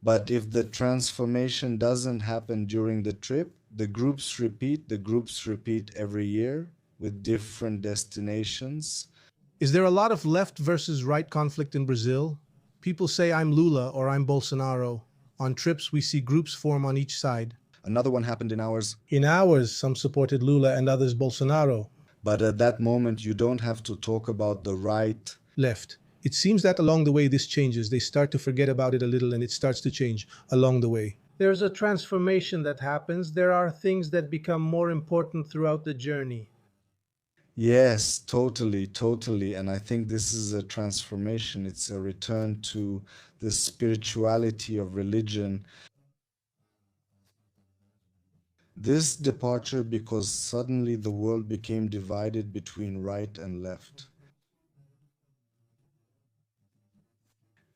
But if the transformation doesn't happen during the trip, the groups repeat every year with different destinations. Is there a lot of left versus right conflict in Brazil? People say I'm Lula or I'm Bolsonaro. On trips, we see groups form on each side. Another one happened in ours, In ours, some supported Lula and others Bolsonaro. but at that moment, you don't have to talk about the right. Left. It seems that along the way this changes. They start to forget about it a little and it starts to change along the way. There's a transformation that happens. There are things that become more important throughout the journey. Yes, totally. And I think this is a transformation. It's a return to the spirituality of religion. This departure because suddenly the world became divided between right and left.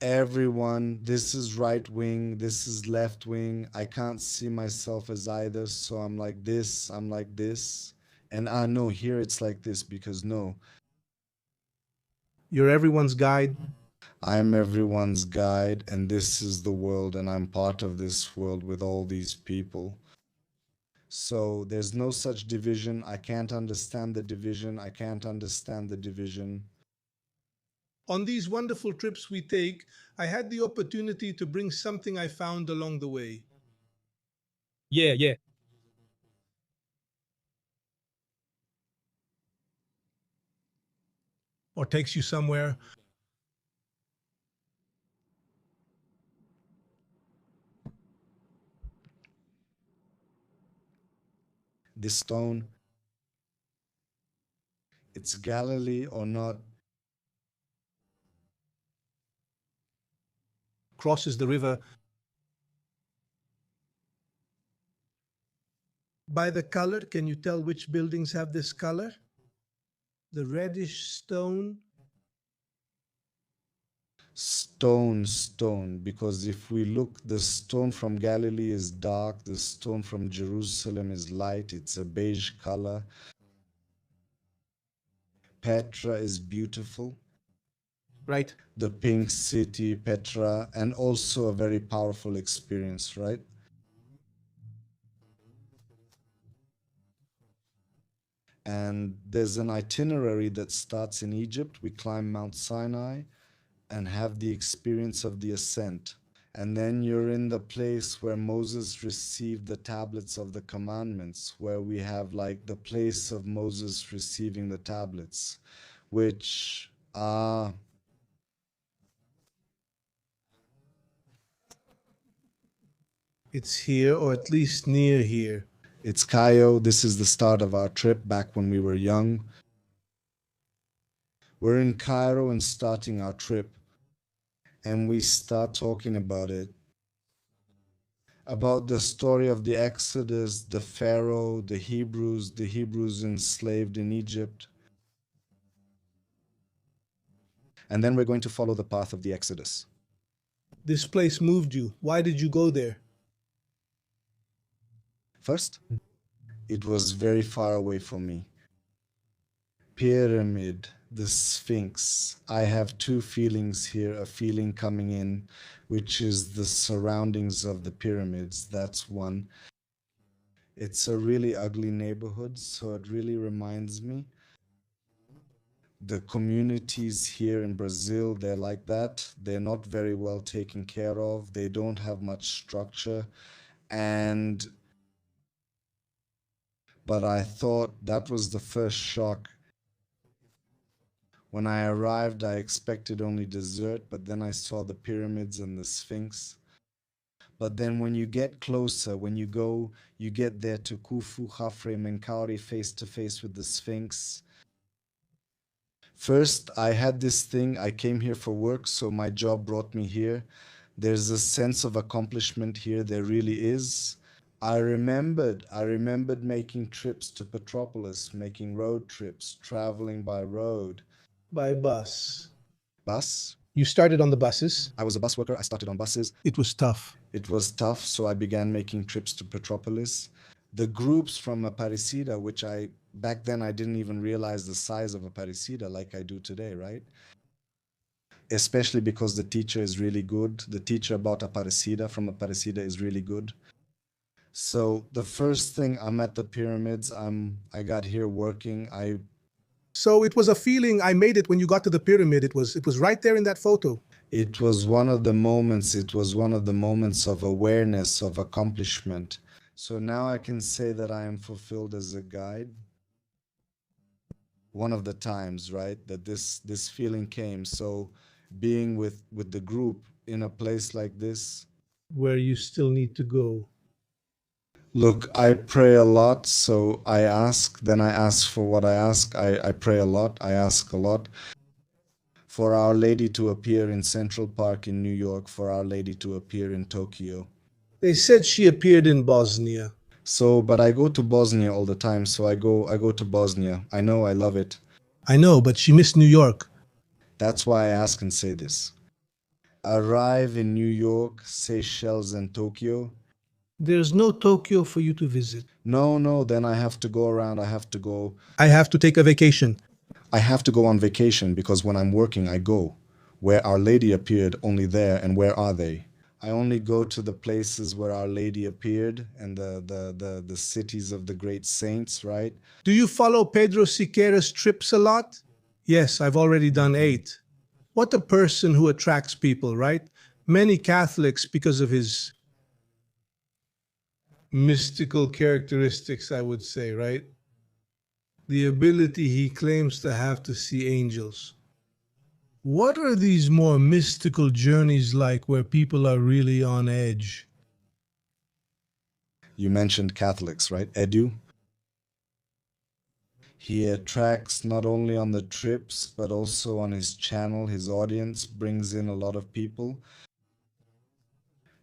Everyone, this is right wing, this is left wing. I can't see myself as either, so I'm like this, I'm like this. And I know here it's like this because no, You're everyone's guide. I'm everyone's guide, and this is the world, and I'm part of this world with all these people. So there's no such division. I can't understand the division. I can't understand the division. On these wonderful trips we take, I had the opportunity to bring something I found along the way. Yeah. Or takes you somewhere. This stone, it's Galilee or not. Crosses the river. By the color, can you tell which buildings have this color? The reddish stone. Stone, because if we look, the stone from Galilee is dark, the stone from Jerusalem is light, it's a beige color. Petra is beautiful, Right. the pink city, Petra, and also a very powerful experience, right? And there's an itinerary that starts in Egypt. We climb Mount Sinai and have the experience of the ascent. And then you're in the place where Moses received the tablets of the commandments, where we have like the place of Moses receiving the tablets, which are It's here, or at least near here. it's Cairo. This is the start of our trip back when we were young. We're in Cairo and starting our trip, and we start talking about the story of the Exodus, the Pharaoh, the Hebrews enslaved in Egypt. And then we're going to follow the path of the Exodus. This place moved you. Why did you go there? First, it was very far away from me. Pyramid, the Sphinx. I have two feelings here. A feeling coming in, which is the surroundings of the pyramids. That's one. It's a really ugly neighborhood, so it really reminds me. The communities here in Brazil, they're like that. They're not very well taken care of. They don't have much structure. And but I thought that was the first shock. When I arrived, I expected only dessert, but then I saw the pyramids and the Sphinx. But then when you get closer, when you go, you get there to Khufu, Khafre, Menkaure, face to face with the Sphinx. First, I had this thing, I came here for work, so my job brought me here. There's a sense of accomplishment here, there really is. I remembered making trips to Petropolis, making road trips, traveling by road. By bus. Bus? You started on the buses? I was a bus worker, I started on buses. It was tough. It was tough, so I began making trips to Petropolis. The groups from Aparecida, which back then I didn't even realize the size of Aparecida like I do today, right? Especially because the teacher is really good. The teacher about Aparecida from Aparecida is really good. So the first thing, I'm at the pyramids. I got here working. So it was a feeling. I made it when you got to the pyramid. It was right there in that photo. It was one of the moments. It was one of the moments of awareness, of accomplishment. So now I can say that I am fulfilled as a guide. One of the times, right, that this feeling came. So being with the group in a place like this, Where you still need to go. look, I pray a lot, so I ask, then I ask for what I ask. I pray a lot, I ask a lot. For Our Lady to appear in Central Park in New York, for Our Lady to appear in Tokyo. They said she appeared in Bosnia. So, but I go to Bosnia all the time, so I go to Bosnia. I know, I love it. I know, but she missed New York. That's why I ask and say this. Arrive in New York, Seychelles, and Tokyo. There's no Tokyo for you to visit. No, then I have to go around. I have to take a vacation. I have to go on vacation because when I'm working, I go. Where Our Lady appeared, only there, and where are they? I only go to the places where Our Lady appeared and the cities of the great saints, right? Do you follow Pedro Siqueira's trips a lot? Yes, I've already done 8. What a person who attracts people, right? Many Catholics because of his mystical characteristics, I would say, right? The ability he claims to have to see angels. What are these more mystical journeys like where people are really on edge? You mentioned Catholics, right? Edu. He attracts not only on the trips, but also on his channel. His audience brings in a lot of people.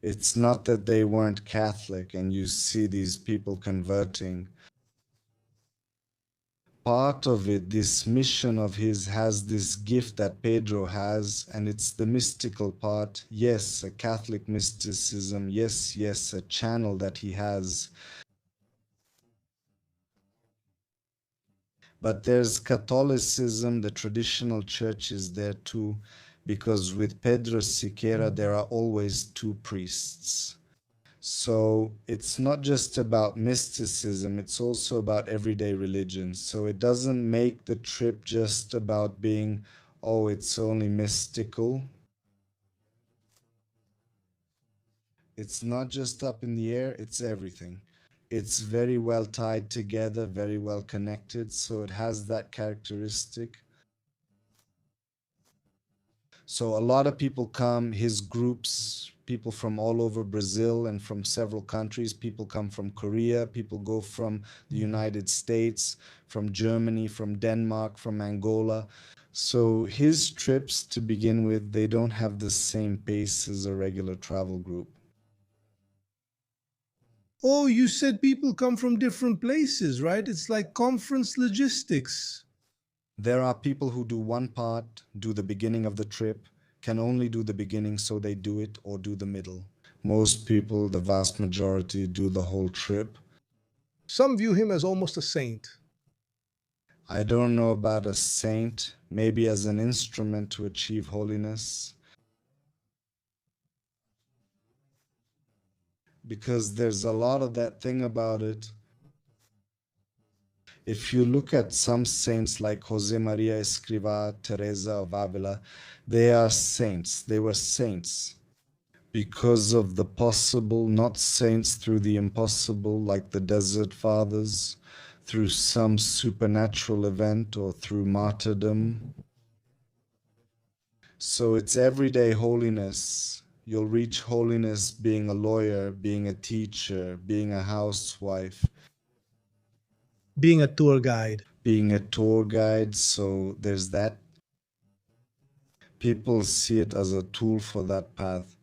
It's not that they weren't Catholic and you see these people converting. Part of it, this mission of his has this gift that Pedro has, and it's the mystical part. Yes, a Catholic mysticism. Yes, a channel that he has. But there's Catholicism, the traditional church is there too, because with Pedro Siqueira, there are always 2 priests. So it's not just about mysticism, it's also about everyday religion. So it doesn't make the trip just about being, oh, it's only mystical. It's not just up in the air, it's everything. It's very well tied together, very well connected, so it has that characteristic. So a lot of people come, his groups, people from all over Brazil and from several countries. People come from Korea, people go from the United States, from Germany, from Denmark, from Angola. So his trips, to begin with, they don't have the same pace as a regular travel group. Oh, you said people come from different places, right? It's like conference logistics. There are people who do one part, do the beginning of the trip, can only do the beginning, so they do it, or do the middle. Most people, the vast majority, do the whole trip. Some view him as almost a saint. I don't know about a saint, maybe as an instrument to achieve holiness. Because there's a lot of that thing about it. If you look at some saints like Jose Maria Escrivá, Teresa of Avila, they are saints. They were saints because of the possible, not saints through the impossible, like the Desert Fathers, through some supernatural event or through martyrdom. So it's everyday holiness. You'll reach holiness being a lawyer, being a teacher, being a housewife, being a tour guide. being a tour guide. So there's that. People see it as a tool for that path.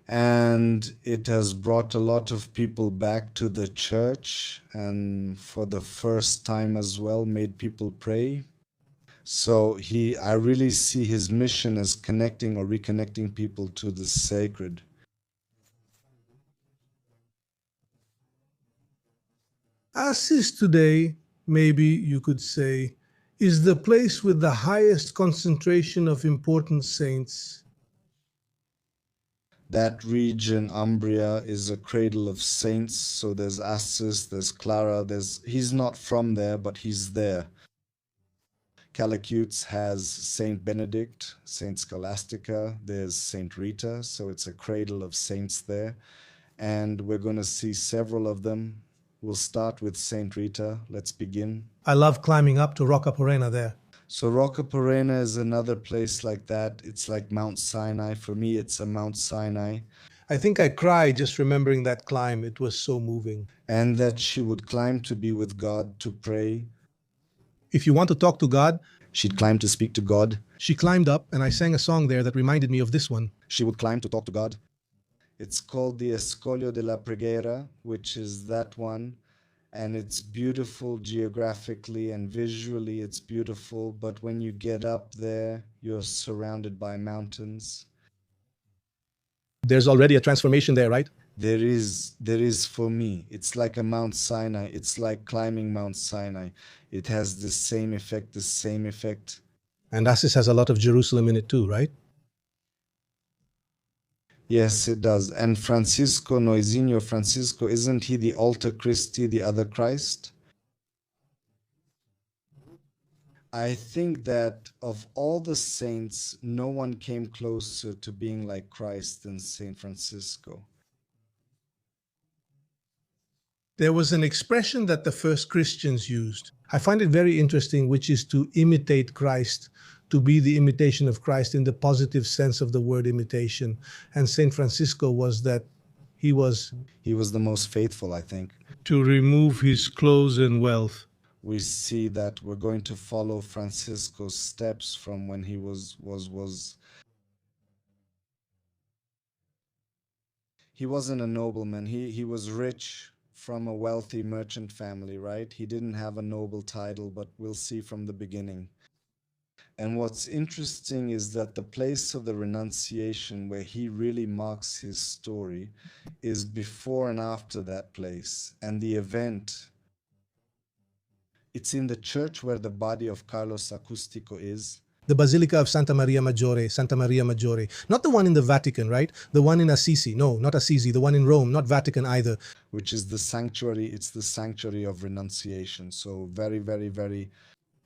And it has brought a lot of people back to the church, and for the first time as well, made people pray. So I really see his mission as connecting or reconnecting people to the sacred. Assis today, maybe you could say, is the place with the highest concentration of important saints. That region, Umbria, is a cradle of saints. So there's Assis, there's Clara, he's not from there, but he's there. Calicut has Saint Benedict, Saint Scholastica, there's Saint Rita, so it's a cradle of saints there. And we're going to see several of them. We'll start with Saint Rita. Let's begin. I love climbing up to Rocca Porena there. So Rocca Porena is another place like that. It's like Mount Sinai. For me, it's a Mount Sinai. I think I cried just remembering that climb. It was so moving. And that she would climb to be with God, to pray. If you want to talk to God, she'd climb to speak to God. She climbed up, and I sang a song there that reminded me of this one. She would climb to talk to God. It's called the Escolio de la Preghiera, which is that one. And it's beautiful geographically and visually, it's beautiful. But when you get up there, you're surrounded by mountains. There's already a transformation there, right? There is for me. It's like a Mount Sinai. It's like climbing Mount Sinai. It has the same effect. And Assis has a lot of Jerusalem in it too, right? Yes, it does. And Francisco, Noizinho Francisco, isn't he the Alter Christi, the other Christ? I think that of all the saints, no one came closer to being like Christ than Saint Francisco. There was an expression that the first Christians used. I find it very interesting, which is to imitate Christ, to be the imitation of Christ in the positive sense of the word imitation. And Saint Francisco was that he was the most faithful, I think. To remove his clothes and wealth. We see that we're going to follow Francisco's steps from when he was he wasn't a nobleman. He was rich from a wealthy merchant family, right? He didn't have a noble title, but we'll see from the beginning. And what's interesting is that the place of the renunciation where he really marks his story is before and after that place. And the event, it's in the church where the body of Carlos Acústico is. The Basilica of Santa Maria Maggiore. Not the one in the Vatican, right? The one in Assisi. No, not Assisi. The one in Rome, not Vatican either. Which is the sanctuary. It's the sanctuary of renunciation. So very, very, very...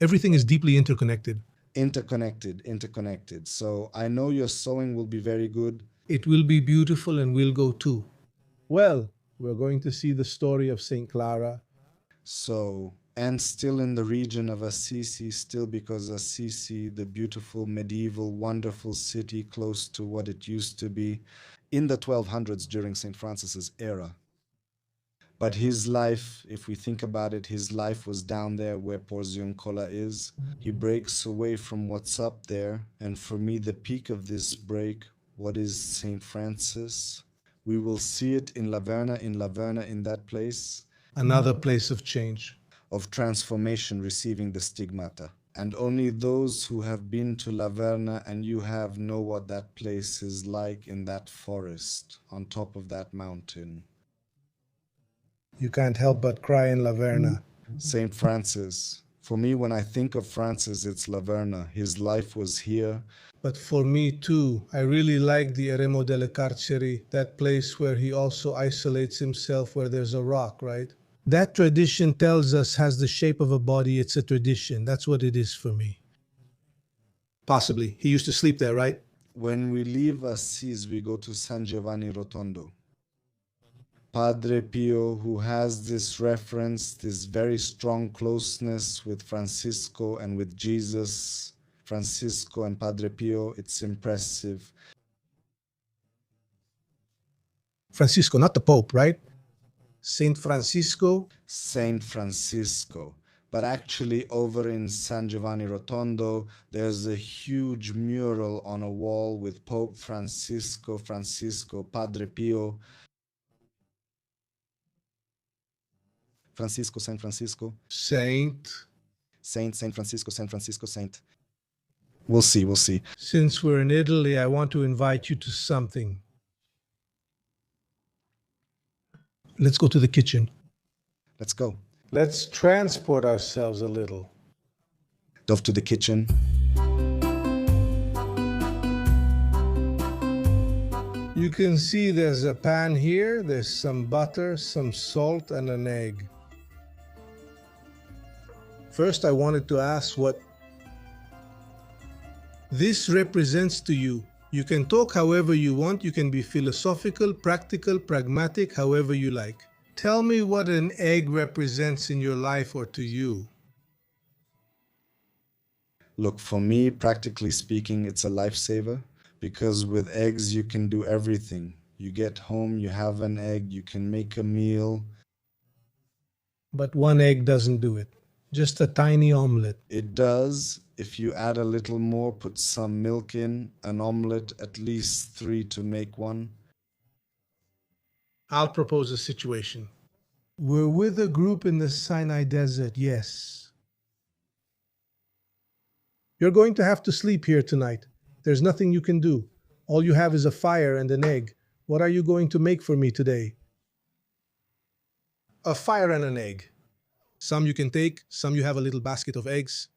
Everything is deeply interconnected. Interconnected. So I know your sewing will be very good. It will be beautiful, and we'll go too. Well, we're going to see the story of Saint Clara. So, and still in the region of Assisi, still because Assisi, the beautiful, medieval, wonderful city close to what it used to be in the 1200s during St. Francis's era. But his life, if we think about it, his life was down there where Porziuncola is. He breaks away from what's up there. And for me, the peak of this break, what is St. Francis? We will see it in Laverna, in that place. Another place of change. Of transformation, receiving the stigmata. And only those who have been to Laverna and you know what that place is like in that forest, on top of that mountain. You can't help but cry in Laverna. St. Francis. For me, when I think of Francis, it's Laverna. His life was here. But for me too, I really like the Eremo delle Carceri, that place where he also isolates himself, where there's a rock, right? That tradition tells us has the shape of a body. It's a tradition. That's what it is for me. Possibly. He used to sleep there, right? When we leave Assisi, we go to San Giovanni Rotondo. Padre Pio, who has this reference, this very strong closeness with Francisco and with Jesus, Francisco and Padre Pio. It's impressive. Francisco, not the Pope, right? Saint Francisco. Saint Francisco. But actually, over in San Giovanni Rotondo, there's a huge mural on a wall with Pope Francisco, Padre Pio, Francisco, Saint Francisco, Saint. Saint Francisco, Saint. We'll see. Since we're in Italy, I want to invite you to something. Let's go to the kitchen. Let's go. Let's transport ourselves a little. Dove to the kitchen. You can see there's a pan here, there's some butter, some salt, and an egg. First, I wanted to ask what this represents to you. You can talk however you want. You can be philosophical, practical, pragmatic, however you like. Tell me what an egg represents in your life or to you. Look, for me, practically speaking, it's a lifesaver because with eggs, you can do everything. You get home, you have an egg, you can make a meal. But one egg doesn't do it. Just a tiny omelet. It does. If you add a little more, put some milk in, an omelet, at least 3 to make one. I'll propose a situation. We're with a group in the Sinai Desert, yes. You're going to have to sleep here tonight. There's nothing you can do. All you have is a fire and an egg. What are you going to make for me today? A fire and an egg. Some you can take, some you have a little basket of eggs.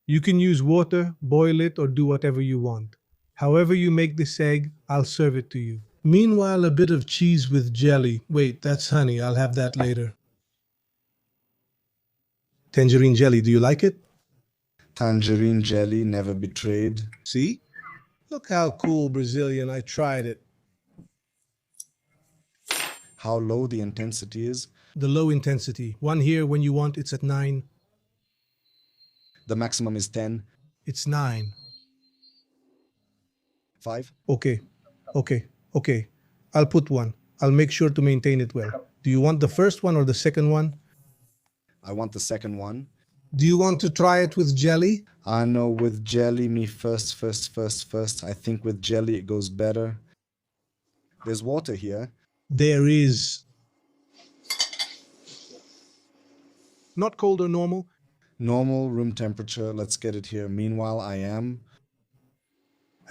You can use water, boil it, or do whatever you want. However you make this egg, I'll serve it to you. Meanwhile, a bit of cheese with jelly. Wait, that's honey. I'll have that later. Tangerine jelly, do you like it? Tangerine jelly, never betrayed. See? Look how cool, Brazilian. I tried it. How low the intensity is. The low intensity. One here when you want, it's at 9. The maximum is 10. It's 9. 5. Okay. I'll put 1. I'll make sure to maintain it well. Do you want the first one or the second one? I want the second one. Do you want to try it with jelly? I know with jelly, me first. I think with jelly it goes better. There's water here. There is. Not cold or normal? Normal, room temperature. Let's get it here. Meanwhile, I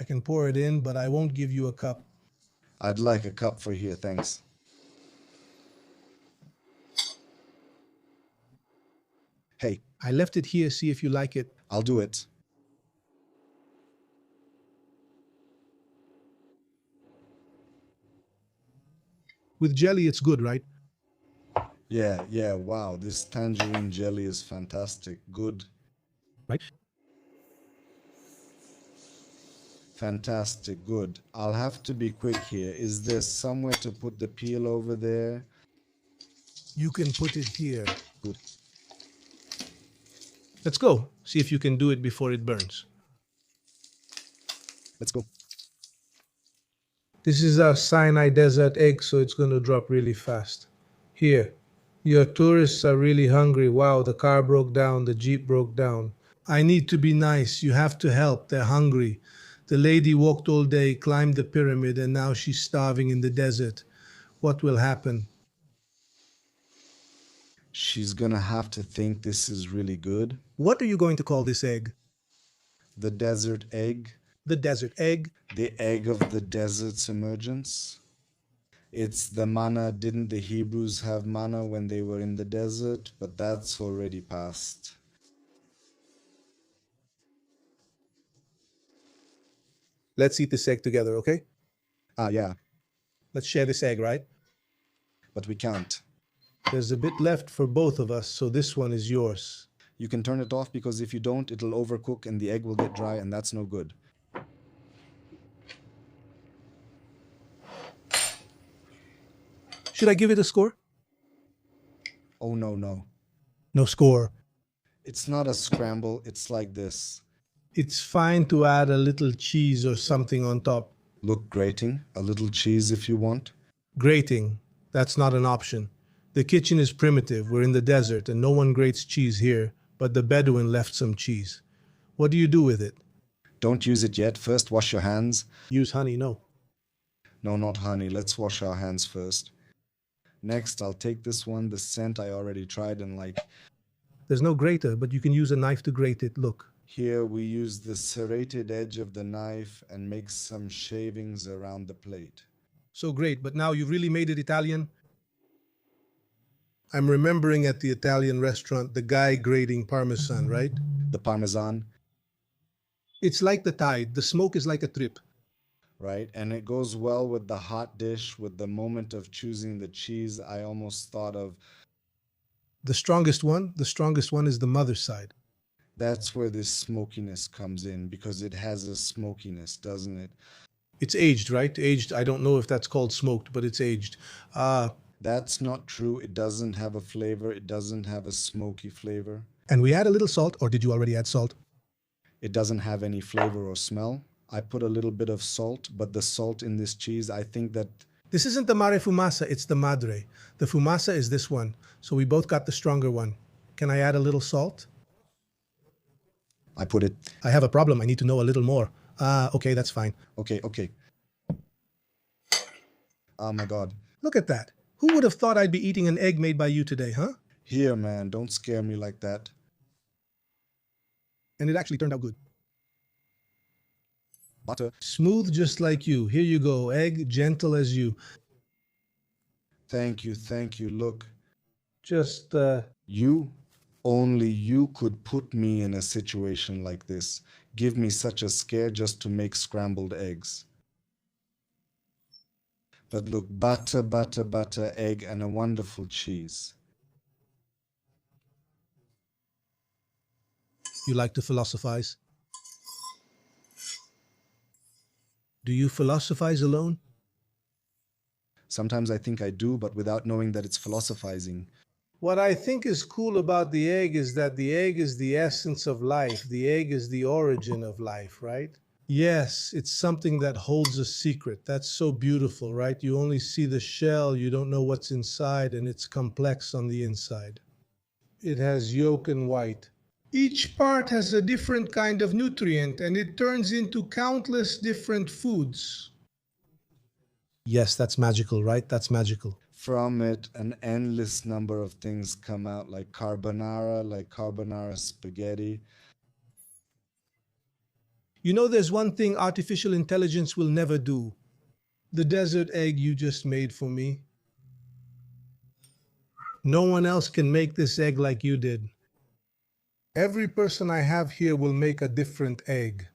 can pour it in, but I won't give you a cup. I'd like a cup for here, thanks. Hey. I left it here, see if you like it. I'll do it. With jelly, it's good, right? Yeah, wow, this tangerine jelly is fantastic. Good. Right? Fantastic, good. I'll have to be quick here. Is there somewhere to put the peel over there? You can put it here. Good. Let's go. See if you can do it before it burns. Let's go. This is our Sinai Desert egg, so it's going to drop really fast. Here. Your tourists are really hungry. Wow, the car broke down, the Jeep broke down. I need to be nice. You have to help. They're hungry. The lady walked all day, climbed the pyramid, and now she's starving in the desert. What will happen? She's gonna have to think this is really good. What are you going to call this egg? The desert egg. The desert egg? The egg of the desert's emergence. It's the manna. Didn't the Hebrews have manna when they were in the desert? But that's already past. Let's eat this egg together, okay? Yeah, Let's share this egg, right? but we can't. There's a bit left for both of us, so this one is yours. You can turn it off because if you don't, it'll overcook and the egg will get dry, and that's no good. Should I give it a score? Oh, no. No score. It's not a scramble, it's like this. It's fine to add a little cheese or something on top. Look, grating, a little cheese if you want. Grating, that's not an option. The kitchen is primitive, we're in the desert, and no one grates cheese here, but the Bedouin left some cheese. What do you do with it? Don't use it yet. First, wash your hands. Use honey, no. No, not honey. Let's wash our hands first. Next, I'll take this one, the scent I already tried and like. There's no grater, but you can use a knife to grate it, look. Here we use the serrated edge of the knife and make some shavings around the plate. So great, but now you've really made it Italian? I'm remembering at the Italian restaurant the guy grating Parmesan, right? The Parmesan, It's like the tide, the smoke is like a trip. right? And it goes well with the hot dish, with the moment of choosing the cheese. I almost thought of The strongest one is the mother's side. that's where this smokiness comes in because it has a smokiness, doesn't it? It's aged, right? Aged, I don't know if that's called smoked, but it's aged. That's not true. It doesn't have a flavor. It doesn't have a smoky flavor. And we add a little salt, or did you already add salt? It doesn't have any flavor or smell. I put a little bit of salt, but the salt in this cheese, I think that This isn't the mare fumasa, it's the madre. The fumasa is this one, so we both got the stronger one. Can I add a little salt? I put it. I have a problem, I need to know a little more. Okay, that's fine. Okay. Oh my God. Look at that. Who would have thought I'd be eating an egg made by you today, huh? Here, man, don't scare me like that. And it actually turned out good. Butter. Smooth just like you. Here you go, egg, gentle as you. Thank you. Look, Just, only you could put me in a situation like this. Give me such a scare just to make scrambled eggs. But look, butter, egg, and a wonderful cheese. You like to philosophize? Do you philosophize alone? Sometimes I think I do, but without knowing that it's philosophizing. What I think is cool about the egg is that the egg is the essence of life. The egg is the origin of life, right? Yes, it's something that holds a secret. That's so beautiful, right? You only see the shell, you don't know what's inside, and it's complex on the inside. It has yolk and white. Each part has a different kind of nutrient, and it turns into countless different foods. Yes, that's magical, right? That's magical. From it, an endless number of things come out, like carbonara spaghetti. You know, there's one thing artificial intelligence will never do. The desert egg you just made for me. No one else can make this egg like you did. Every person I have here will make a different egg.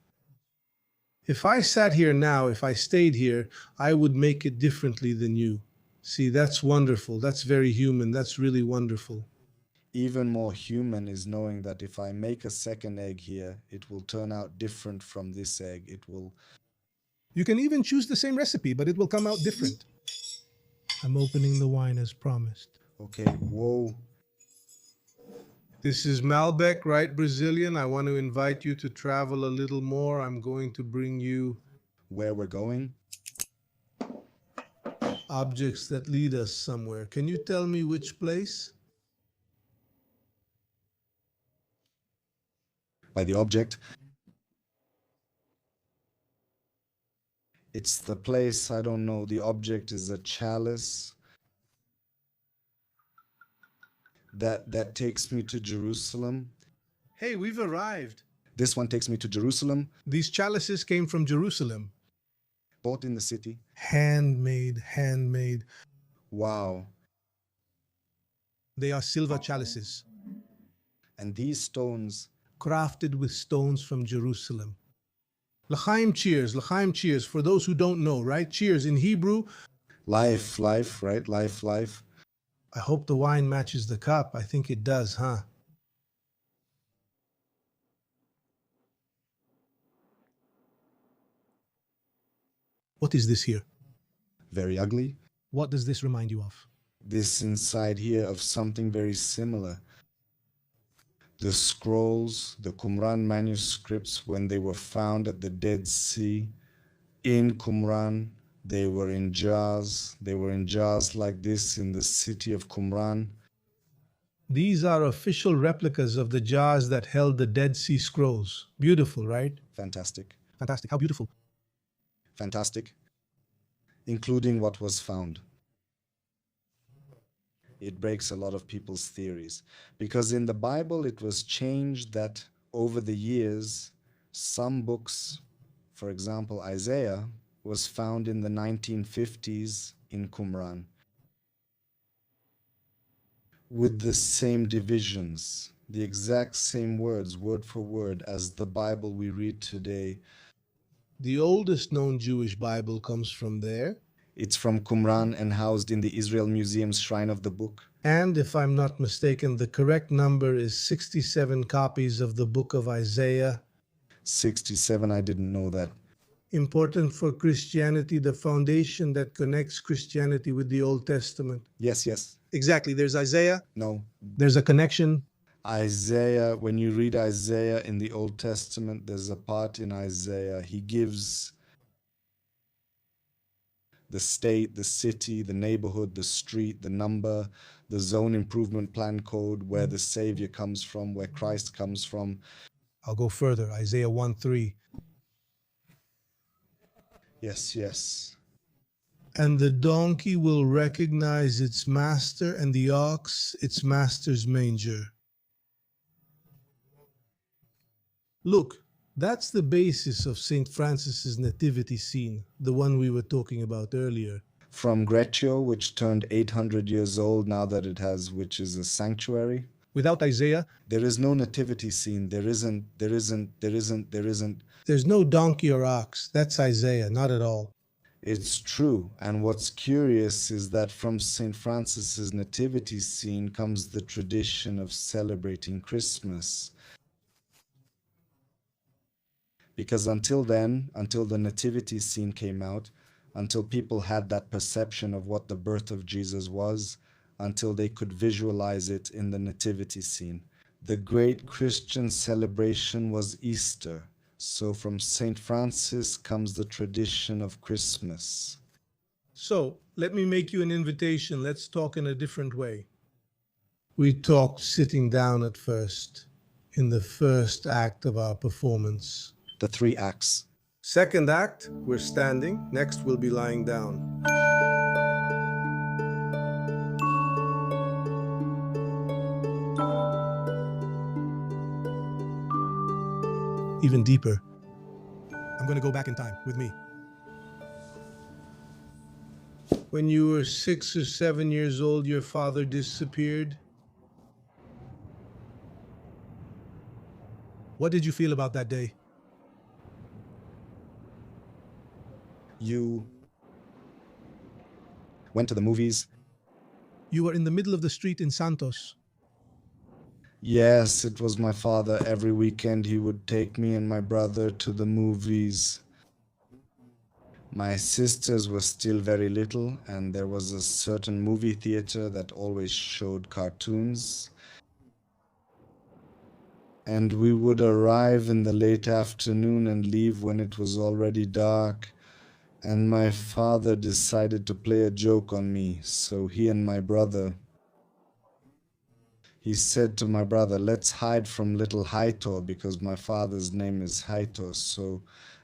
If I sat here now, if I stayed here, I would make it differently than you. See, that's wonderful. That's very human. That's really wonderful. Even more human is knowing that if I make a second egg here, it will turn out different from this egg. It will. You can even choose the same recipe, but it will come out different. I'm opening the wine as promised. Okay, whoa. This is Malbec, right, Brazilian? I want to invite you to travel a little more. I'm going to bring you Where we're going? objects that lead us somewhere. Can you tell me which place? By the object. It's the place, I don't know. The object is a chalice. That takes me to Jerusalem. Hey, we've arrived. This one takes me to Jerusalem, These chalices came from Jerusalem. bought in the city. Handmade. Wow. They are silver chalices, And these stones, crafted with stones from Jerusalem. L'chaim cheers, L'chaim cheers. For those who don't know, right? Cheers in Hebrew. life, right? Life. I hope the wine matches the cup. I think it does, huh? What is this here? Very ugly. What does this remind you of? This inside here of something very similar. The scrolls, the Qumran manuscripts, when they were found at the Dead Sea, in Qumran, they were in jars. They were in jars like this in the city of Qumran. These are official replicas of the jars that held the Dead Sea Scrolls. Beautiful, right? Fantastic. Fantastic. How beautiful. Fantastic. Including what was found. It breaks a lot of people's theories. Because in the Bible, it was changed that over the years, some books, for example, Isaiah, was found in the 1950s in Qumran with the same divisions, the exact same words, word for word, as the Bible we read today. The oldest known Jewish Bible comes from there. It's from Qumran and housed in the Israel Museum's Shrine of the Book. And if I'm not mistaken, the correct number is 67 copies of the book of Isaiah. 67, I didn't know that. Important for Christianity, the foundation that connects Christianity with the Old Testament. Yes, yes. Exactly. There's Isaiah. No. There's a connection. Isaiah, when you read Isaiah in the Old Testament, there's a part in Isaiah, he gives the state, the city, the neighborhood, the street, the number, the zone improvement plan code, where the Savior comes from, where Christ comes from. I'll go further. Isaiah 1:3. Yes, yes. And the donkey will recognize its master, and the ox its master's manger. Look, that's the basis of St. Francis's nativity scene, the one we were talking about earlier. From Greccio, which turned 800 years old now that it has, which is a sanctuary. Without Isaiah, There is no nativity scene. There isn't. there's no donkey or ox. That's Isaiah, not at all. It's true. And what's curious is that from St. Francis's nativity scene comes the tradition of celebrating Christmas. Because until then, until the nativity scene came out, until people had that perception of what the birth of Jesus was, until they could visualize it in the nativity scene, the great Christian celebration was Easter. So from St. Francis comes the tradition of Christmas. So, let me make you an invitation. Let's talk in a different way. We talked sitting down at first, in the first act of our performance. The 3 acts. Second act, we're standing. Next, we'll be lying down. Even deeper. I'm going to go back in time with me. When you were 6 or 7 years old, your father disappeared. What did you feel about that day? You went to the movies. You were in the middle of the street in Santos. Yes, it was my father. Every weekend he would take me and my brother to the movies. My sisters were still very little, and there was a certain movie theater that always showed cartoons. And we would arrive in the late afternoon and leave when it was already dark. And my father decided to play a joke on me, so he and my brother, he said to my brother, let's hide from little Heitor, because my father's name is Heitor. So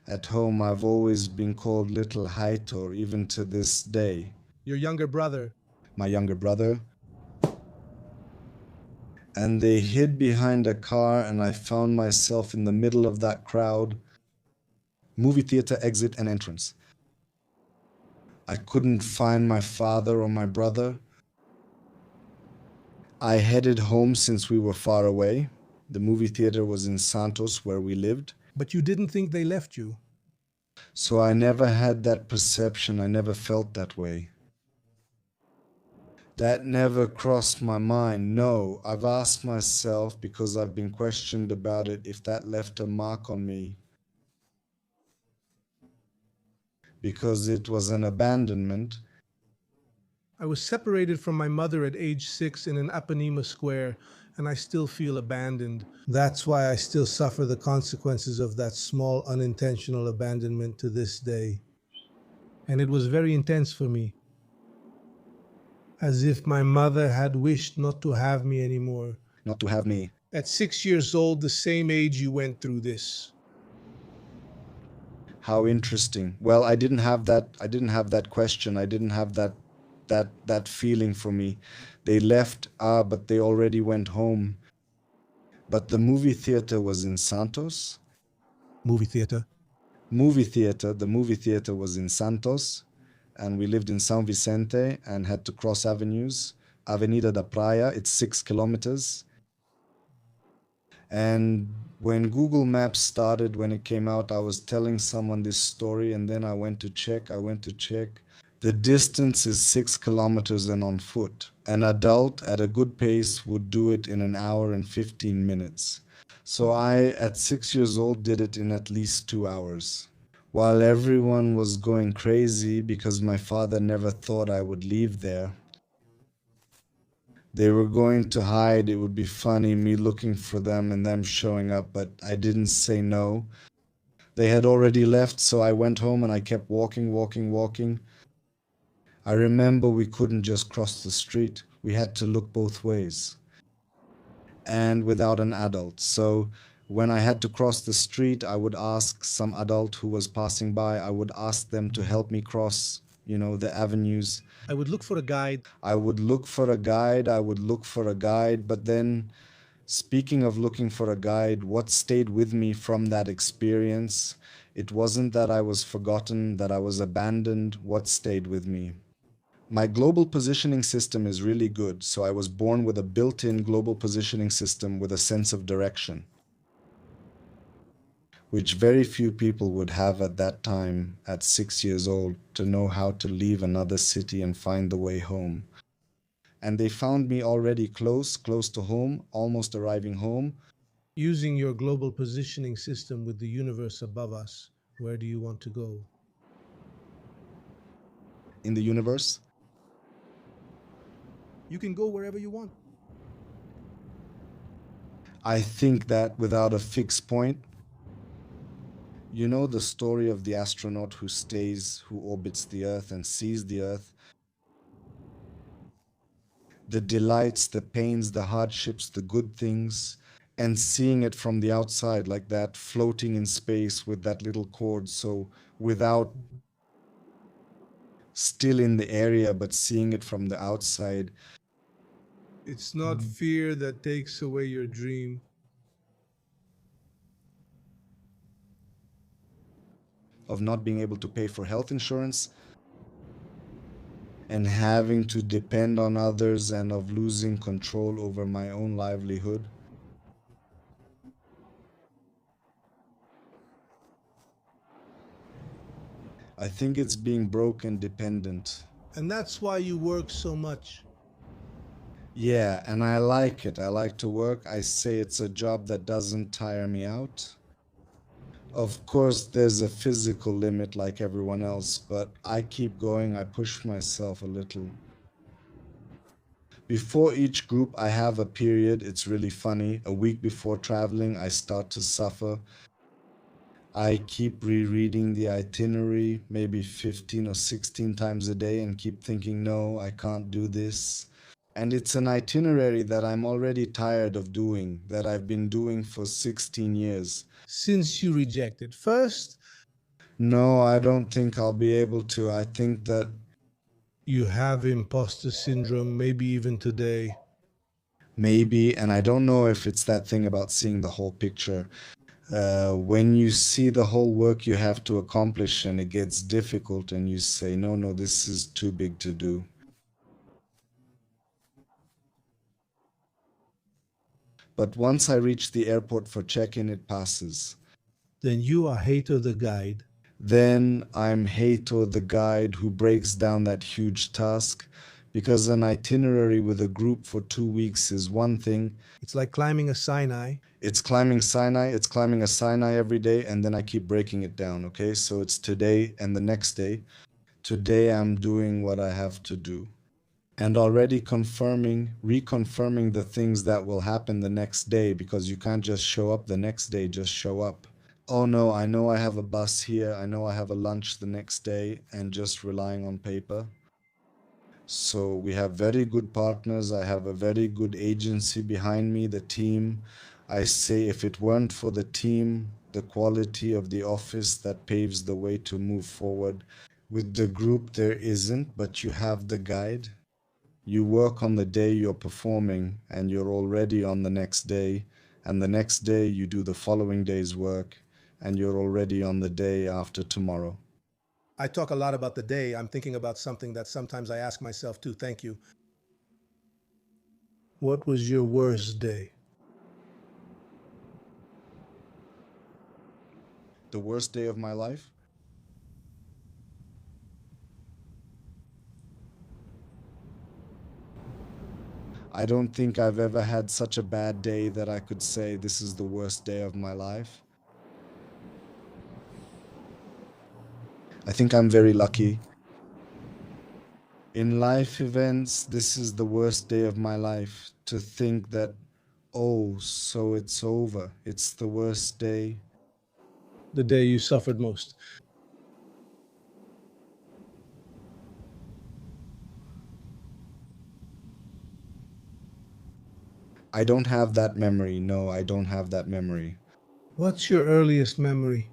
at home I've always been called little Heitor, even to this day. Your younger brother. My younger brother. And they hid behind a car, and I found myself in the middle of that crowd. Movie theater exit and entrance. I couldn't find my father or my brother. I headed home since we were far away. The movie theater was in Santos, where we lived. But you didn't think they left you. So I never had that perception. I never felt that way. That never crossed my mind. No, I've asked myself, because I've been questioned about it, if that left a mark on me. Because it was an abandonment. I was separated from my mother at age 6 in an Apanema square, and I still feel abandoned. That's why I still suffer the consequences of that small unintentional abandonment to this day. And it was very intense for me, as if my mother had wished not to have me anymore. Not to have me. At 6 years old, the same age you went through this. How interesting. Well, I didn't have that. I didn't have that question. I didn't have that feeling for me. They left, but they already went home. But the movie theater was in Santos. Movie theater? The movie theater was in Santos, and we lived in São Vicente and had to cross avenues. Avenida da Praia, it's 6 kilometers. And when Google Maps started, when it came out, I was telling someone this story, and then I went to check. The distance is 6 kilometers and on foot. An adult at a good pace would do it in an hour and 15 minutes. So I, at 6 years old, did it in at least 2 hours. While everyone was going crazy because my father never thought I would leave there. They were going to hide. It would be funny, me looking for them and them showing up, but I didn't say no. They had already left, so I went home and I kept walking. I remember we couldn't just cross the street. We had to look both ways. And without an adult. So when I had to cross the street, I would ask some adult who was passing by, I would ask them to help me cross, the avenues. I would look for a guide. I would look for a guide, but then, speaking of looking for a guide, what stayed with me from that experience, it wasn't that I was forgotten, that I was abandoned. What stayed with me? My global positioning system is really good, so I was born with a built-in global positioning system with a sense of direction, which very few people would have at that time, at 6 years old, to know how to leave another city and find the way home. And they found me already close to home, almost arriving home. Using your global positioning system with the universe above us, where do you want to go? In the universe, You can go wherever you want. I think that without a fixed point, you know the story of the astronaut who orbits the Earth and sees the Earth, the delights, the pains, the hardships, the good things, and seeing it from the outside like that, floating in space with that little cord, so without still in the area, but seeing it from the outside. It's not fear that takes away your dream. Of not being able to pay for health insurance and having to depend on others and of losing control over my own livelihood. I think it's being broke and dependent. And that's why you work so much. Yeah, and I like it. I like to work. I say it's a job that doesn't tire me out. Of course, there's a physical limit like everyone else, but I keep going. I push myself a little. Before each group, I have a period. It's really funny. A week before traveling, I start to suffer. I keep rereading the itinerary maybe 15 or 16 times a day and keep thinking, no, I can't do this. And it's an itinerary that I'm already tired of doing, that I've been doing for 16 years. Since you rejected first, No, I don't think I'll be able to. I think that you have imposter syndrome, maybe even today. maybe, and I don't know if it's that thing about seeing the whole picture. When you see the whole work you have to accomplish and it gets difficult and you say, no, this is too big to do. But once I reach the airport for check-in, it passes. Then you are Heitor the guide. Then I'm Heitor the guide who breaks down that huge task, because an itinerary with a group for 2 weeks is one thing. It's like climbing a Sinai. It's climbing a Sinai every day, and then I keep breaking it down, okay? So it's today and the next day. Today I'm doing what I have to do. and already reconfirming the things that will happen the next day, because you can't just show up the next day, just show up. Oh no, I know I have a bus here, I know I have a lunch the next day, and just relying on paper. So we have very good partners. I have a very good agency behind me, the team. I say if it weren't for the team, the quality of the office that paves the way to move forward. With the group, there isn't, but you have the guide. You work on the day you're performing, and you're already on the next day. And the next day, you do the following day's work, and you're already on the day after tomorrow. I talk a lot about the day. I'm thinking about something that sometimes I ask myself too. Thank you. What was your worst day? The worst day of my life? I don't think I've ever had such a bad day that I could say this is the worst day of my life. I think I'm very lucky. In life events, this is the worst day of my life. To think that, oh, so it's over. It's the worst day. The day you suffered most. I don't have that memory. No, I don't have that memory. What's your earliest memory?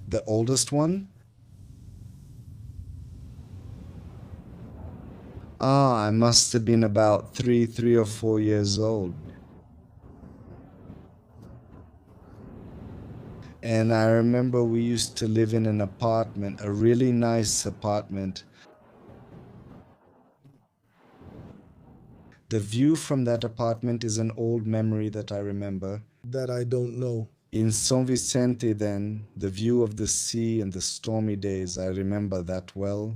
The oldest one? I must have been about 3 or 4 years old. And I remember we used to live in an apartment, a really nice apartment. The view from that apartment is an old memory that I remember. That I don't know. In São Vicente, then, the view of the sea and the stormy days, I remember that well.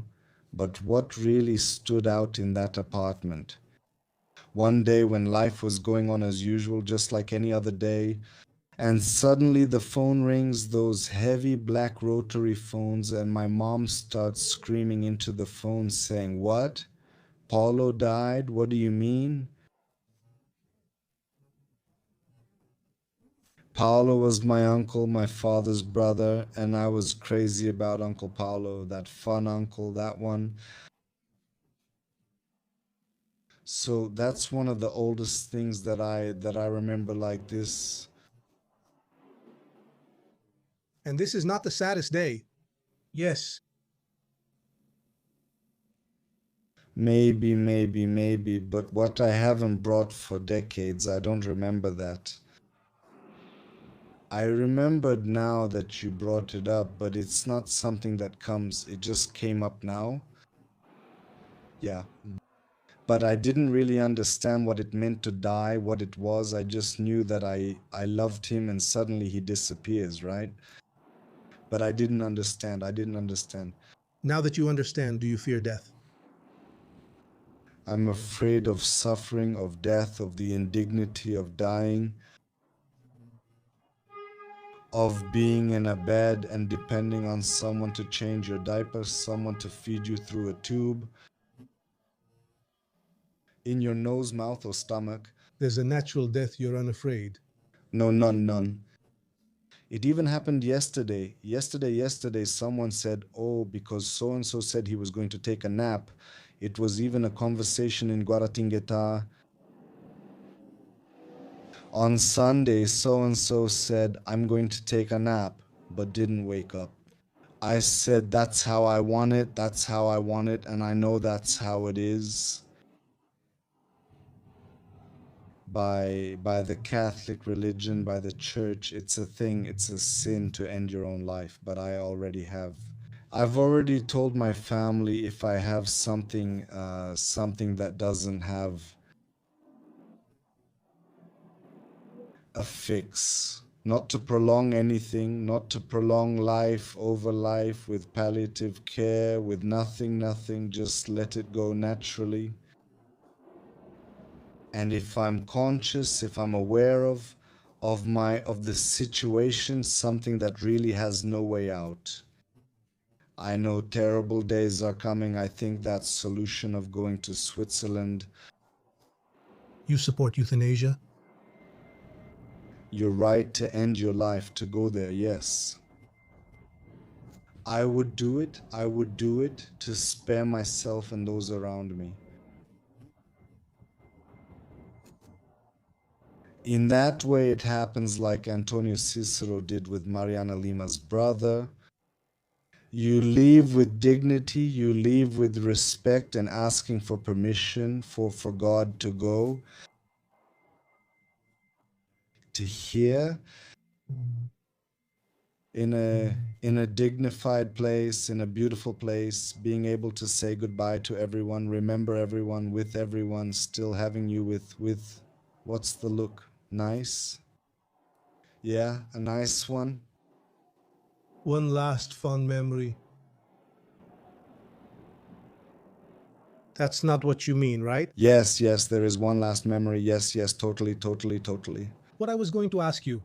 But what really stood out in that apartment? One day when life was going on as usual, just like any other day, and suddenly the phone rings, those heavy black rotary phones, and my mom starts screaming into the phone saying, "What? Paulo died? What do you mean?" Paulo was my uncle, my father's brother, and I was crazy about Uncle Paulo, that fun uncle, that one. So that's one of the oldest things that I remember like this. And this is not the saddest day. Yes. Maybe, but what I haven't brought for decades, I don't remember that. I remembered now that you brought it up, but it's not something that comes, it just came up now. Yeah. But I didn't really understand what it meant to die, what it was. I just knew that I loved him and suddenly he disappears, right? But I didn't understand. I didn't understand. Now that you understand, do you fear death? I'm afraid of suffering, of death, of the indignity of dying, of being in a bed and depending on someone to change your diaper, someone to feed you through a tube, in your nose, mouth, or stomach. There's a natural death you're unafraid. No, none. It even happened yesterday. Yesterday, someone said, oh, because so and so said he was going to take a nap. It was even a conversation in Guaratinguetá. On Sunday, so and so said, I'm going to take a nap, but didn't wake up. I said, that's how I want it, that's how I want it, and I know that's how it is. By the Catholic religion, by the church, it's a thing, it's a sin to end your own life, but I already have. I've already told my family if I have something that doesn't have a fix, not to prolong anything, not to prolong life over life with palliative care, with nothing, just let it go naturally. And if I'm conscious, if I'm aware of the situation, something that really has no way out, I know terrible days are coming. I think that solution of going to Switzerland. You support euthanasia? Your right to end your life, to go there, yes. I would do it. I would do it to spare myself and those around me. In that way, it happens like Antonio Cicero did with Mariana Lima's brother. You leave with dignity, you leave with respect and asking for permission for God to go, to hear in a dignified place, in a beautiful place, being able to say goodbye to everyone, remember everyone, with everyone, still having you with what's the look? Nice? Yeah, a nice one. One last fond memory. That's not what you mean, right? Yes, yes, there is one last memory. Yes, yes, totally, totally, totally. What I was going to ask you.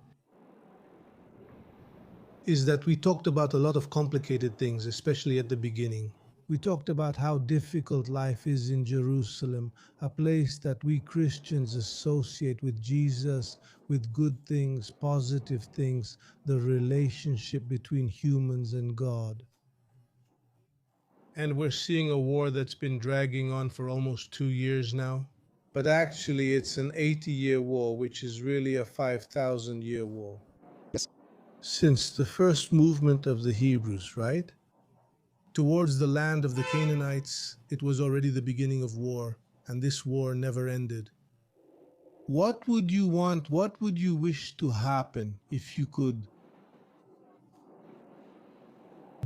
Is that we talked about a lot of complicated things, especially at the beginning. We talked about how difficult life is in Jerusalem, a place that we Christians associate with Jesus, with good things, positive things, the relationship between humans and God. And we're seeing a war that's been dragging on for almost 2 years now. But actually, it's an 80-year war, which is really a 5,000-year war. Yes. Since the first movement of the Hebrews, right? Towards the land of the Canaanites, it was already the beginning of war, and this war never ended. What would you want, what would you wish to happen if you could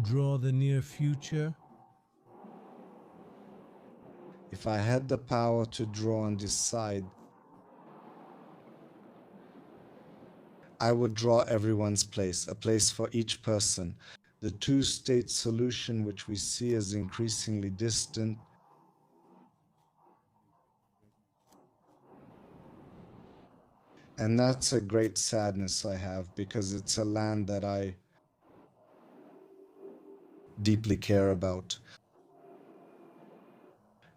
draw the near future? If I had the power to draw and decide, I would draw everyone's place, a place for each person. The two-state solution, which we see as increasingly distant, and that's a great sadness I have, because it's a land that I deeply care about.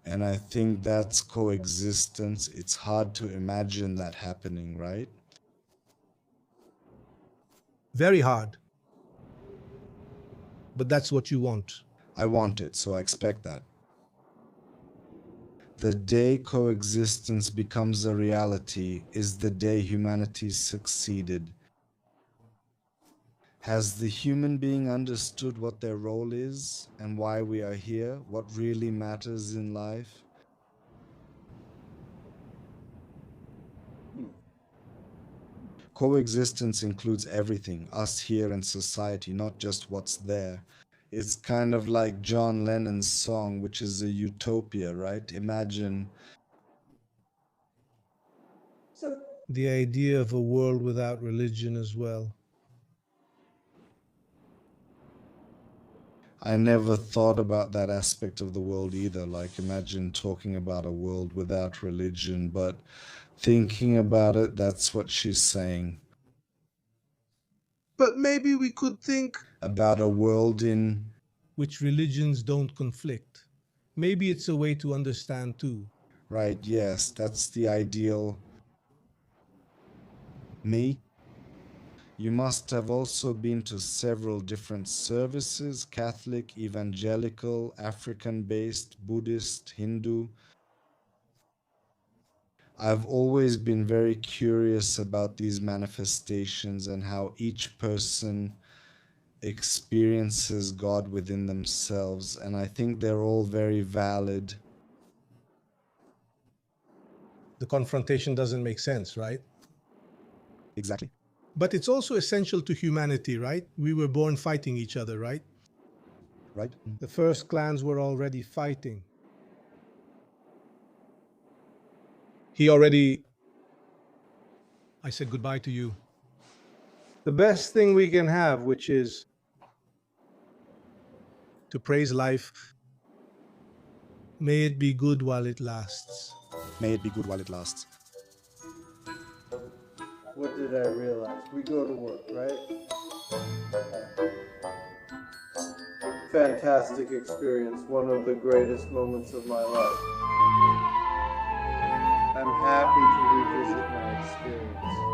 And I think that's coexistence. It's hard to imagine that happening, right? Very hard. But that's what you want. I want it, so I expect that. The day coexistence becomes a reality is the day humanity succeeded. Has the human being understood what their role is and why we are here, what really matters in life? Coexistence includes everything, us here and society, not just what's there. It's kind of like John Lennon's song, which is a utopia, right? Imagine. The idea of a world without religion as well. I never thought about that aspect of the world either. Like, imagine talking about a world without religion, but thinking about it, that's what she's saying. But maybe we could think About a world in which religions don't conflict. Maybe it's a way to understand too. right, yes, that's the ideal me. You must have also been to several different services, Catholic, evangelical, African-based, Buddhist, Hindu. I've always been very curious about these manifestations and how each person experiences God within themselves, and I think they're all very valid. The confrontation doesn't make sense, right? Exactly. But it's also essential to humanity, right? We were born fighting each other, right? Right? The first clans were already fighting. I said goodbye to you. The best thing we can have, which is to praise life. May it be good while it lasts. May it be good while it lasts. What did I realize? We go to work, right? fantastic experience, one of the greatest moments of my life. I'm happy to revisit my experience.